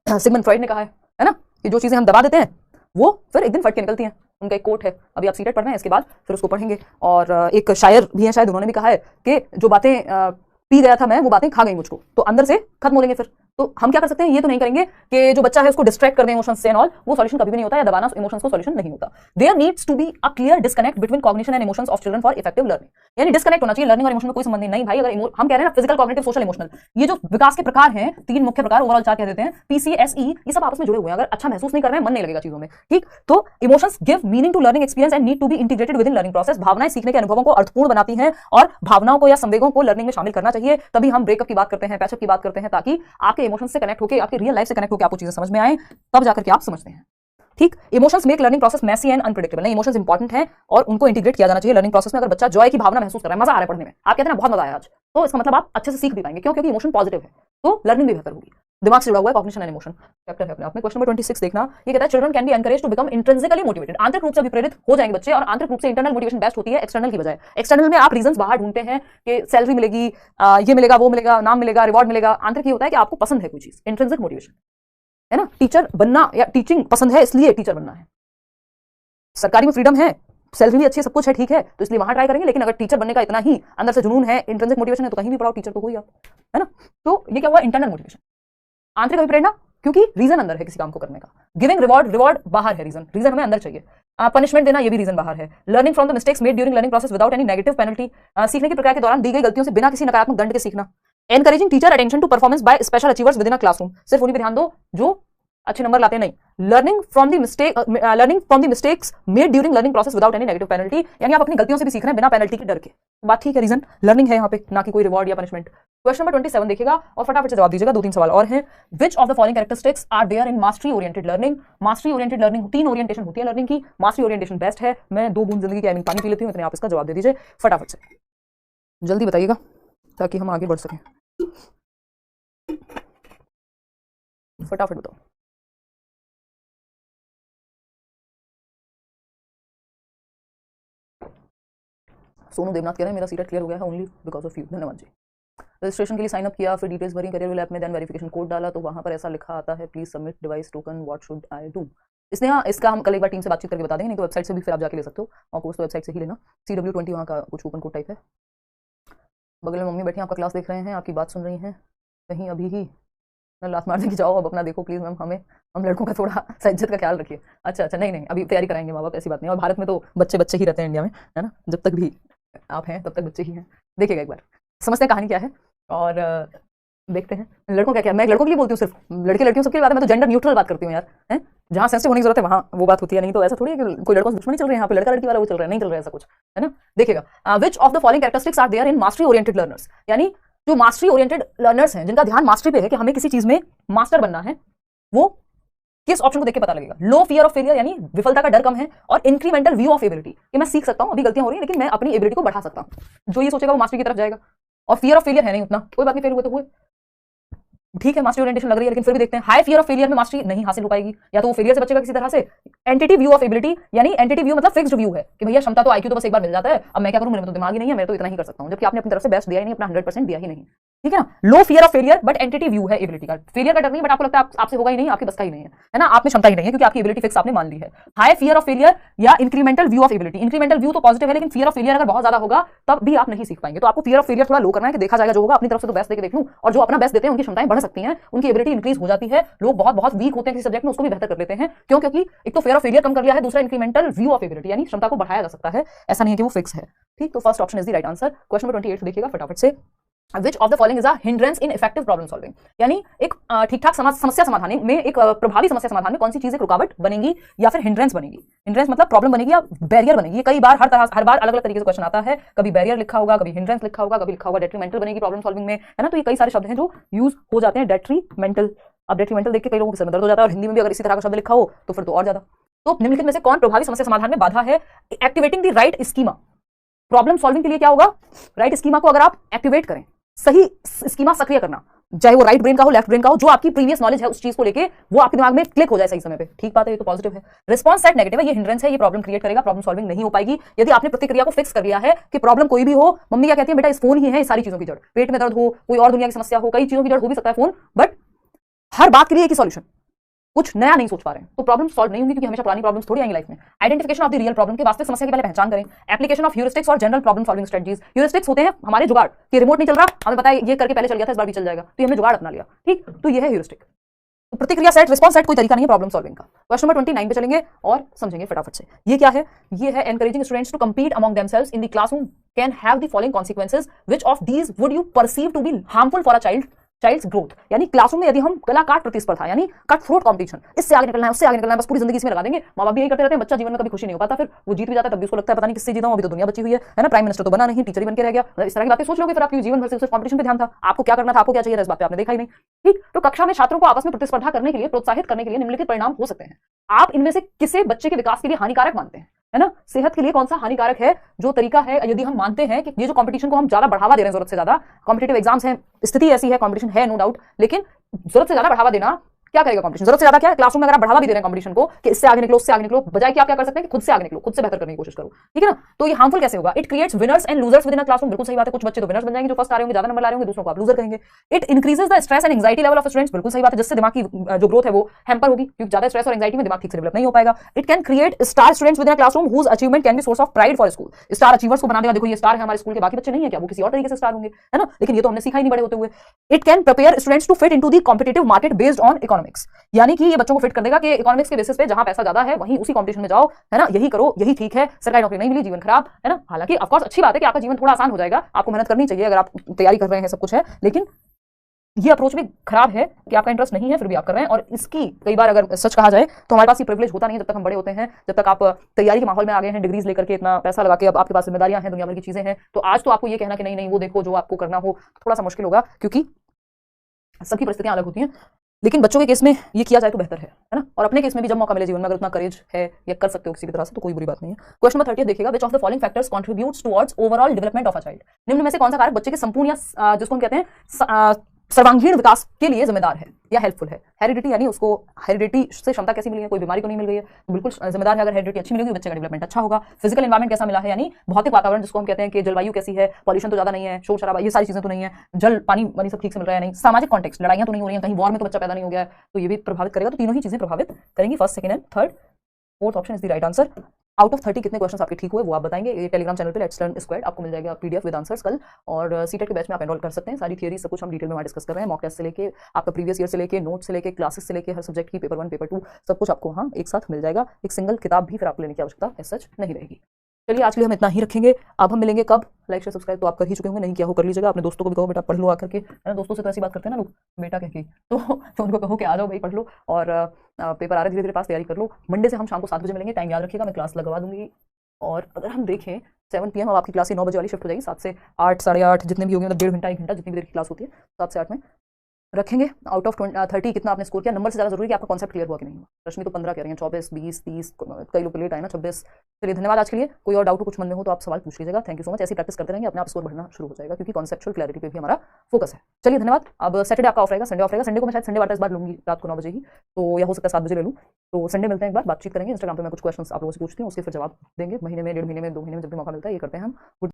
सिगमंड फ्रॉइड ने कहा है ना, कि जो चीजें हम दबा देते हैं वो फिर एक दिन फट के निकलती हैं। उनका एक कोट है, अभी आप सीटेट पढ़ रहे हैं, इसके बाद फिर उसको पढ़ेंगे। और एक शायर भी है, शायद उन्होंने भी कहा है कि जो बातें पी गया था मैं, वो बातें खा गई मुझको, तो अंदर से खत्म हो लेंगे फिर। तो हम क्या कर सकते हैं, ये तो नहीं करेंगे कि जो बच्चा है उसको डिस्ट्रैक्ट कर दें इमोशंस से एंड ऑल, वो सॉल्यूशन कभी भी नहीं होता, या दबाना इमोशंस को सॉल्यूशन नहीं होता। There needs to be a clear disconnect between cognition and emotions of children for effective learning, यानी डिस्कनेक्ट होना चाहिए, लर्निंग और इमोशन में कोई संबंध नहीं भाई। अगर हम कह रहे हैं ना फिजिकल, कॉग्निटिव, सोशल, इमोशनल, ये जो विकास के प्रकार हैं, 3 मुख्य प्रकार, ओवरऑल 4 कह देते हैं, PCSE, ये सब आपस में जुड़े हुए हैं। अगर अच्छा महसूस नहीं कर रहे हैं, मन नहीं लगेगा चीजों में, ठीक। तो emotions give meaning to learning experience and need to be integrated within learning process, भावनाएं सीखने के अनुभवों को अर्थपूर्ण बनाती हैं और भावनाओं को या संवेगों को लर्निंग में शामिल करना चाहिए। तभी हम ब्रेकअप की बात करते हैं, पैचअप की बात करते हैं, ताकि आपके इमोशंस से कनेक्ट होकर, आपके रियल लाइफ से कनेक्ट होकर आपको चीजें समझ में आए, तब जाकर के आप समझते हैं, ठीक। Emotions make learning process messy and unpredictable, नहीं, इमोशंस इंपॉर्टेंट है और उनको इंटीग्रेट किया जाना चाहिए लर्निंग प्रोसेस में। अगर बच्चा जॉय की भावना महसूस कर रहा है, मजा आ रहा है पढ़ने में, आप कहते हैं ना बहुत मजा आया आज, तो इसका मतलब आप अच्छे से सीख भी पाएंगे, क्यों, क्योंकि इमोशन पॉजिटिव है, तो लर्निंग भी बेहतर होगी। दिमाग से जुड़ा हुआ है कॉग्निशन एंड इमोशन चैप्टर है अपने आप में। क्वेश्चन नंबर 26 देखना, ये कहता है children can be encourage to become intrinsically motivated, आंतरिक रूप से प्रेरित हो जाएंगे बच्चे, और आंतरिक रूप से इंटरनल मोटिवेशन बेस्ट होती है एक्सटर्नल की बजाय। एक्सटर्नल में आप रीजंस बाहर ढूंढते हैं कि सैलरी मिलेगी, ये मिलेगा, वो मिलेगा, नाम मिलेगा, रिवॉर्ड मिलेगा। आंतरिक ये होता है कि आपको पसंद है कोई चीज, इंट्रिंसिक मोटिवेशन है ना, टीचर बनना या टीचिंग पसंद है इसलिए टीचर बनना है। सरकारी में फ्रीडम है, सैलरी भी अच्छी है, सब कुछ है, ठीक है, तो इसलिए वहां ट्राई करेंगे। लेकिन अगर टीचर बनने का इतना ही अंदर से जुनून है, इंट्रिंसिक मोटिवेशन है, तो कहीं भी पढ़ाओ टीचर तो हो ही आप, है ना। तो ये क्या हुआ, इंटरनल मोटिवेशन, आंतरिक अभिप्रेरणा, क्योंकि रीजन अंदर है किसी काम को करने का। गिविंग रिवॉर्ड, रिवॉर्ड बाहर है, रीजन हमें अंदर चाहिए। पनिशमेंट देना, ये भी रीजन बाहर है। Learning from the mistakes made during learning process without any negative penalty, सीखने की प्रक्रिया के दौरान दी गई गलतियों से बिना किसी नकारात्मक दंड के सीखना। Encouraging teacher attention to performance by special achievers within a classroom, सिर्फ उन्हीं पे ध्यान दो जो अच्छे नंबर लाते नहीं। Learning from the mistakes made during learning process without any negative penalty, यानी आप अपनी गलतियों से भी सीख रहे हैं बिना पेनल्टी के डर के, बात ठीक है, रीजन लर्निंग है यहाँ पे, ना कि कोई रिवॉर्ड या पनिशमेंट। क्वेश्चन नंबर 27 देखिएगा और फटाफट से जवाब दीजिएगा, 2-3 सवाल और हैं। Which of the following characteristics are there in mastery oriented learning, mastery oriented learning 3 orientation होती है लर्निंग की, मास्टरी ओरिएंटेशन बेस्ट है। मैं 2 बूंद जिंदगी की पानी पी लेती हूँ, इतने आप इसका जवाब दे दीजिए फटाफट से, जल्दी बताइएगा ताकि हम आगे बढ़ सकें, फटाफट बताओ। सोनू देवनाथ कह रहे हैं मेरा सीटेट क्लियर हो गया है ओनली बिकॉज ऑफ यू, धन्यवाद जी। रजिस्ट्रेशन के लिए साइन अप किया, फिर डिटेल्स भरी करियर ऐप में, देन वेरिफिकेशन कोड डाला तो वहां पर ऐसा लिखा आता है please submit device token, what should I do. इसने इसका हम कल एक बार टीम से बातचीत करके बता देंगे, नहीं तो वेबसाइट से भी फिर आप जाके ले सकते हो, और कोर्स तो वेबसाइट से ही लेना। CW20 वहाँ का कुछ कूपन कोड टाइप है। बगल में मम्मी बैठी आपका क्लास देख रहे हैं, आपकी बात सुन रही हैं, कहीं अभी ही मैं लात मारने की जाओ, अब अपना देखो प्लीज मैम, हम लड़कों का थोड़ा सा इज्जत का ख्याल रखिए। अच्छा, नहीं अभी तैयारी कराएंगे माँ बाप, ऐसी बात नहीं। और भारत में तो बच्चे ही रहते हैं इंडिया में, है ना, जब तक भी आप हैं तब तक बच्चे ही हैं। देखिएगा एक बार, समझते हैं कहानी क्या है और देखते हैं लड़कों क्या। मैं लड़कों के लिए बोलती हूँ, सिर्फ लड़के लड़कियों सबके बात है, मैं तो जेंडर न्यूट्रल बात करती हूँ यार, है जहाँ सेंसिटिव होने की जरूरत है वहाँ वो बात होती है, नहीं तो ऐसा थोड़ी है कि कोई लड़कों से दुश्मनी चल रही है यहाँ पे, लड़का लड़की वाला वो चल रहा है, नहीं चल रहा है ऐसा कुछ, है ना। देखिएगा, which of the following characteristics are there in mastery oriented learners, यानी जो मास्टरी ओरिएंटेड लर्नर्स हैं, जिनका ध्यान मास्टरी पे है कि हमें किसी चीज में मास्टर बनना है, वो किस ऑप्शन को देख के पता लगेगा। लो फियर ऑफ फेलियर, यानी विफलता का डर कम है, और इंक्रीमेंटल व्यू ऑफ एबिलिटी, कि मैं सीख सकता हूं, अभी गलतियां हो रही हैं लेकिन मैं अपनी एबिलिटी को बढ़ा सकता हूं, जो ये सोचेगा वो मास्टरी की तरफ जाएगा। और फियर ऑफ फेलियर है नहीं उतना, कोई बात नहीं, फेल हुए तो हुए, ठीक है, मास्टरी ओरिएंटेशन लग रही है, लेकिन फिर भी देखते हैं हाई फियर ऑफ फेलियर में मास्टरी नहीं हासिल हो पाएगी, या तो वो फेलियर से बचेगा किसी तरह से। एंटिटी व्यू ऑफ एबिलिटी, यानी एंटिटी व्यू मतलब फिक्स्ड व्यू है कि भैया क्षमता तो आईक्यू तो बस एक बार मिल जाता है, अब मैं क्या करूं, मेरे में तो दिमाग ही नहीं है, मैं तो इतना ही कर सकता हूं, जबकि आपने अपनी तरफ से बेस्ट दिया ही नहीं, अपना 100% दिया ही नहीं। ठीक है ना। Low fear of failure but entity view है एबिलिटी का, फेलियर का डर नहीं, बट आपको लगता है आपसे होगा ही नहीं, आपकी बस का ही नहीं है ना, आप में क्षमता ही नहीं है क्योंकि आपकी एबिलिटी फिक्स आपने मान ली है। हाई फियर ऑफ फेलियर या incremental view of ability, incremental view तो पॉजिटिव है, लेकिन फियर ऑफ फेलियर अगर बहुत ज्यादा होगा तब भी आप नहीं सीख पाएंगे। तो आपको फियर ऑफ फेलियर थोड़ा लो करना है कि देखा जाएगा, जो होगा अपनी तरफ से तो बेस्ट देके देख लूं, और जो अपना बेस्ट देते हैं उनकी क्षमताएं बढ़ सकती हैं, उनकी एबिलिटी इंक्रीज हो जाती है। लोग बहुत बहुत वीक होते हैं किसी सब्जेक्ट में, उसको भी बेहतर कर लेते हैं। क्यों? क्योंकि एक तो फियर ऑफ फेलियर कम कर लिया है, दूसरा इंक्रीमेंटल व्यू ऑफ एबिलिटी यानी क्षमता को बढ़ाया जा सकता है, ऐसा नहीं है कि वो फिक्स है। ठीक, तो first option is the right answer. Question number 28 देखिएगा फटाफट से। Which of the following is a hindrance in effective problem solving, यानी एक ठीक ठाक समस्या समाधान में, एक प्रभावी समस्या समाधान में कौन सी चीज एक रुकावट बनेगी या फिर हिंड्रेंस बनेगी। हिंड्रेंस मतलब प्रॉब्लम बनेगी या बैरियर बनेगी। कई बार हर बार अलग अलग तरीके से क्वेश्चन आता है, कभी बैरियर लिखा होगा, कभी हिंड्रेंस लिखा होगा, कभी लिखा होगा डेट्रीमेंटल बनेगी प्रॉब्लम सॉल्विंग में, है ना। तो ये कई सारे शब्द हैं जो यूज हो जाते हैं डेट्रीमेंटल। अब डेट्रीमेंटल देख के कई लोगों के सर में दर्द हो जाता है, और हिंदी में भी अगर इसी तरह का शब्द लिखा हो तो फिर तो और ज्यादा। तो निम्नलिखित में से कौन प्रभावी समस्या समाधान में बाधा है। Activating the right schema, problem solving के लिए क्या होगा, राइट स्कीमा को अगर आप एक्टिवेट करें, सही स्कीमा सक्रिय करना, चाहे वो राइट ब्रेन का हो लेफ्ट ब्रेन का हो, जो आपकी प्रीवियस नॉलेज है उस चीज को लेके वो आपके दिमाग में क्लिक हो जाए सही समय पे। ठीक बात है, ये तो पॉजिटिव है। रिस्पॉन्स सेट नेगेटिव है, ये हिंड्रेंस है, ये प्रॉब्लम क्रिएट करेगा, प्रॉब्लम सॉल्विंग नहीं हो पाएगी। यदि आपने प्रतिक्रिया को फिक्स कर लिया है कि प्रॉब्लम कोई भी हो, मम्मी क्या कहती है, बेटा इस फोन ही है सारी चीजों की जड़, पेट में दर्द हो, कोई और दुनिया की समस्या हो, कई चीजों की जड़ हो भी सकता है फोन, बट हर बात के लिए एक ही सॉल्यूशन, कुछ नया नहीं सोच पा रहे हैं तो प्रॉब्लम सॉल्व नहीं होंगी, क्योंकि हमेशा पुरानी प्रॉब्लम्स थोड़ी आएंगी लाइफ में। Identification of the real problem, की वास्तविक समस्या की पहले पहचान करें। एप्लीकेशन ऑफ ह्यूरिस्टिक्स और general problem solving strategies, heuristics होते हैं हमारे जुगाड़ कि रिमोट नहीं चल रहा, हमें पता है ये करके पहले चल गया था, इस बार भी चल जाएगा, तो हमने जुगाड़ अपना लिया। ठीक, तो ये है ह्यूरिस्टिक। तो प्रतिक्रिया सेट, रिस्पॉन्स सेट कोई तरीका नहीं है प्रॉब्लम सॉल्विंग का। क्वेश्चन नंबर 29 पे चलेंगे और समझेंगे फटाफट से। ये क्या है, ये है encouraging students to compete among themselves in the classroom can have the following consequences, which of these would you perceive to be harmful for a child's growth. यानी क्लासरूम में यदि हम कला काट प्रतिस्पर्धा यानी कट थ्रोट कंपटीशन, इससे आगे निकलना है उससे आगे निकलना है, बस पूरी जिंदगी इसमें लगा देंगे, माँ बाप भी यही करते रहते हैं, बच्चा जीवन में कभी खुशी नहीं हो पाता, फिर वो जीत भी जाता है तब भी उसको लगता है पता नहीं किससे जीता हूं, अभी तो दुनिया बची हुई है ना, प्राइम मिनिस्टर तो बना नहीं, टीचर ही बन के रह गया। इस तरह की बातें सोच लोगे फिर आपकी जीवन भर से सिर्फ कंपटीशन पे ध्यान था, आपको क्या करना था, आपको क्या चाहिए था, इस बात पे आपने देखा ही नहीं। ठीक, तो कक्षा में छात्रों को आपस में प्रतिस्पर्धा करने के लिए, प्रोत्साहित करने के लिए निम्नलिखित परिणाम हो सकते हैं। आप इनमें से किसे बच्चे के विकास के लिए हानिकारक मानते हैं, है ना। सेहत के लिए कौन सा हानिकारक है, जो तरीका है, यदि हम मानते हैं कि ये जो कंपटीशन को हम ज्यादा बढ़ावा दे रहे हैं, जरूरत से ज्यादा कॉम्पिटिटिव एग्जाम्स हैं, स्थिति ऐसी है, कंपटीशन है नो डाउट, लेकिन जरूरत से ज्यादा बढ़ावा देना क्या करेगा कंपटीशन। जरूरत से ज्यादा क्या है, क्लासरूम में अगर आप बढ़ावा भी दे रहे हैं कंपटीशन को कि इससे आगे निकलो उससे आगे निकलो, बजाय कि आप क्या कर सकते हैं कि खुद से आगे निकलो, खुद से बेहतर करने की कोशिश करो। ठीक है ना। तो ये हार्मफुल कैसे होगा, it creates winners and losers with in a classroom. बिल्कुल सही बात है, कुछ बच्चे तो विनर्स बन जाएंगे जो फर्स्ट आ रहे होंगे, ज्यादा नंबर ला रहे होंगे, दूसरों को आप लूजर कहेंगे। It increases the stress and anxiety level of students. बिल्कुल सही बात है, जिससे दिमाग की जो ग्रोथ है वो हैम्पर होगी, क्योंकि ज्यादा स्ट्रेस और एंजाइटी में दिमाग ठीक से डेवलप नहीं हो पाएगा। It can create star students within a classroom whose achievement can be source of pride for school. Star achievers को बना देगा, देखो ये स्टार है हमारे स्कूल के, बाकी बच्चे नहीं है क्या, वो किसी और तरीके से स्टार होंगे, है ना, लेकिन ये तो हमने सीखा ही नहीं बड़े होते हुए। It can prepare students to fit into the competitive market based on economics, यानी कि ये बच्चों को फिट कर देगा कि इकोनॉमिक्स के बेसिस पे जहां पैसा ज्यादा है वहीं उसी कंपटीशन में जाओ, है ना, यही करो, यही ठीक है, सरकारी नौकरी नहीं मिली जीवन खराब, है ना। हालांकि ऑफ कोर्स अच्छी बात है कि आपका जीवन थोड़ा आसान हो जाएगा, आपको मेहनत करनी चाहिए अगर आप तैयारी कर रहे हैं, सब कुछ है, लेकिन ये अप्रोच भी खराब है कि आपका इंटरेस्ट नहीं है फिर भी आप कर रहे हैं। और इसकी कई बार अगर सच कहा जाए तो हमारे पास ये प्रिविलेज होता नहीं है जब तक हम बड़े होते हैं, जब तक आप तैयारी के माहौल में आ गए हैं, डिग्रीज लेकर के इतना पैसा लगा के, अब आपके पास जिम्मेदारियां हैं, दुनिया भर की चीजें हैं, तो आज तो आपको ये कहना कि नहीं नहीं वो देखो जो आपको करना हो, थोड़ा सा मुश्किल होगा, क्योंकि सबकी परिस्थितियां अलग होती हैं। लेकिन बच्चों के केस में ये किया जाए तो बेहतर है ना, और अपने केस में भी जब मौका मिले जीवन में, अगर उतना करेज है या कर सकते हो किसी भी तरह से, तो कोई बुरी बात नहीं है। क्वेश्चन नंबर 30 देखिएगा, which of the following factors contributes towards overall development of a child. निम्न में से कौन सा कारक बच्चे के संपूर्ण या जिसको हम कहते हैं सर्वांगीण विकास के लिए जिम्मेदार है या हेल्पफुल है। हेरिडिटी, यानी उसको हेरिडिटी से क्षमता कैसी मिली है, कोई बीमारी तो नहीं मिल गई है, तो बिल्कुल जिम्मेदार है। अगर हेरिडिटी अच्छी मिलेगी बच्चे का डेवलपमेंट अच्छा होगा। फिजिकल एनवायरमेंट कैसा मिला है, यानी भौतिक वातावरण जिसको हम कहते हैं कि जलवायु कैसी है, पॉल्यूशन तो ज्यादा नहीं है, शोर शराबा ये सारी चीजें तो नहीं है, जल पानी वानी सब ठीक से मिल रहा है नहीं, सामाजिक कॉन्टेक्स्ट लड़ाइयां तो नहीं हो रही हैं, कहीं वॉर में तो बच्चा पैदा नहीं हो गया है, तो ये भी प्रभावित करेगा। तो तीनों ही चीजें प्रभावित करेंगी, first second and third. Fourth option is the right answer. Out of 30 कितने क्वेश्चन आपके ठीक हुए वो आप बताएंगे। ये टेलीग्राम चैनल पे लेट्स लर्न स्क्वाड आपको मिल जाएगा पीडीएफ विद आंसर्स कल, और सीटेट के बैच में आप एनरोल कर सकते हैं। सारी थियरी सब कुछ हम डिटेल में डिस्कस कर रहे हैं, मॉक टेस्ट से लेके आपका प्रीवियस ईयर से लेके नोट से लेके क्लासेस से लेके हर सब्जेक्ट की पेपर 1 पेपर 2 सब कुछ आपको हाँ एक साथ मिल जाएगा। एक सिंगल किताब भी फिर आपको लेने की आवश्यकता एज सच नहीं रहेगी। चलिए आज के लिए हम इतना ही रखेंगे। अब हम मिलेंगे कब, लाइक शेयर सब्सक्राइब तो आप कर ही चुके होंगे, नहीं किया हो कर लीजिएगा। अपने दोस्तों को भी कहो बेटा पढ़ लो आकर के, है ना, दोस्तों से तो ऐसी बात करते हैं ना लोग बेटा कह के, तो उनको कहो कि आ जाओ भाई पढ़ लो, और पेपर आ रहे धीरे धीरे पास, तैयारी कर लो। मंडे से हम शाम को 7 बजे मिलेंगे, टाइम याद रखिएगा, मैं क्लास लगवा दूंगी। और अगर हम देखें 7 PM अब आपकी क्लास 9 बजे वाली शिफ्ट हो जाएगी, 7 से 8 साढ़े 8 जितने भी होंगे, मतलब 1.5 घंटा 1 घंटा जितनी भी देर की क्लास होती है 7 से 8 में। रखेंगे आउट ऑफ 30 कितना आपने स्कोर किया। नंबर से ज़्यादा जरूरी कि आपका कॉन्सेप्ट क्लियर हुआ कि नहीं हुआ। रश्मि तो 15 कह रही है, 24, 20, 30, कई लोग लेट आए ना 26। चलिए धन्यवाद आज के लिए। कोई और डाउट हो कुछ मन में हो तो आप सवाल पूछ लीजिएगा। Thank you so much. ऐसी प्रैक्टिस करते रहेंगे, अपने आप स्कोर बढ़ना शुरू हो जाएगा, क्योंकि कॉन्सेप्चुअल क्लैरिटी पे भी हमारा फोकस है। चलिए धन्यवाद। अब सैटरडे आपका ऑफ रहेगा, संडे ऑफ रहेगा। संडे को मैं शायद संडे वार्ता इस बार लूंगी रात को 9 बजे ही, तो या हो सकता है 7 बजे ले लूँ। तो संडे मिलते हैं, एक बार बातचीत करेंगे। इंस्टाग्राम पे मैं कुछ क्वेश्चंस आप लोगों से पूछती हूँ, उसके फिर जवाब देंगे। महीने में, 1.5 महीने में, 2 महीने में जब भी मौका मिलता है ये करते हैं हम।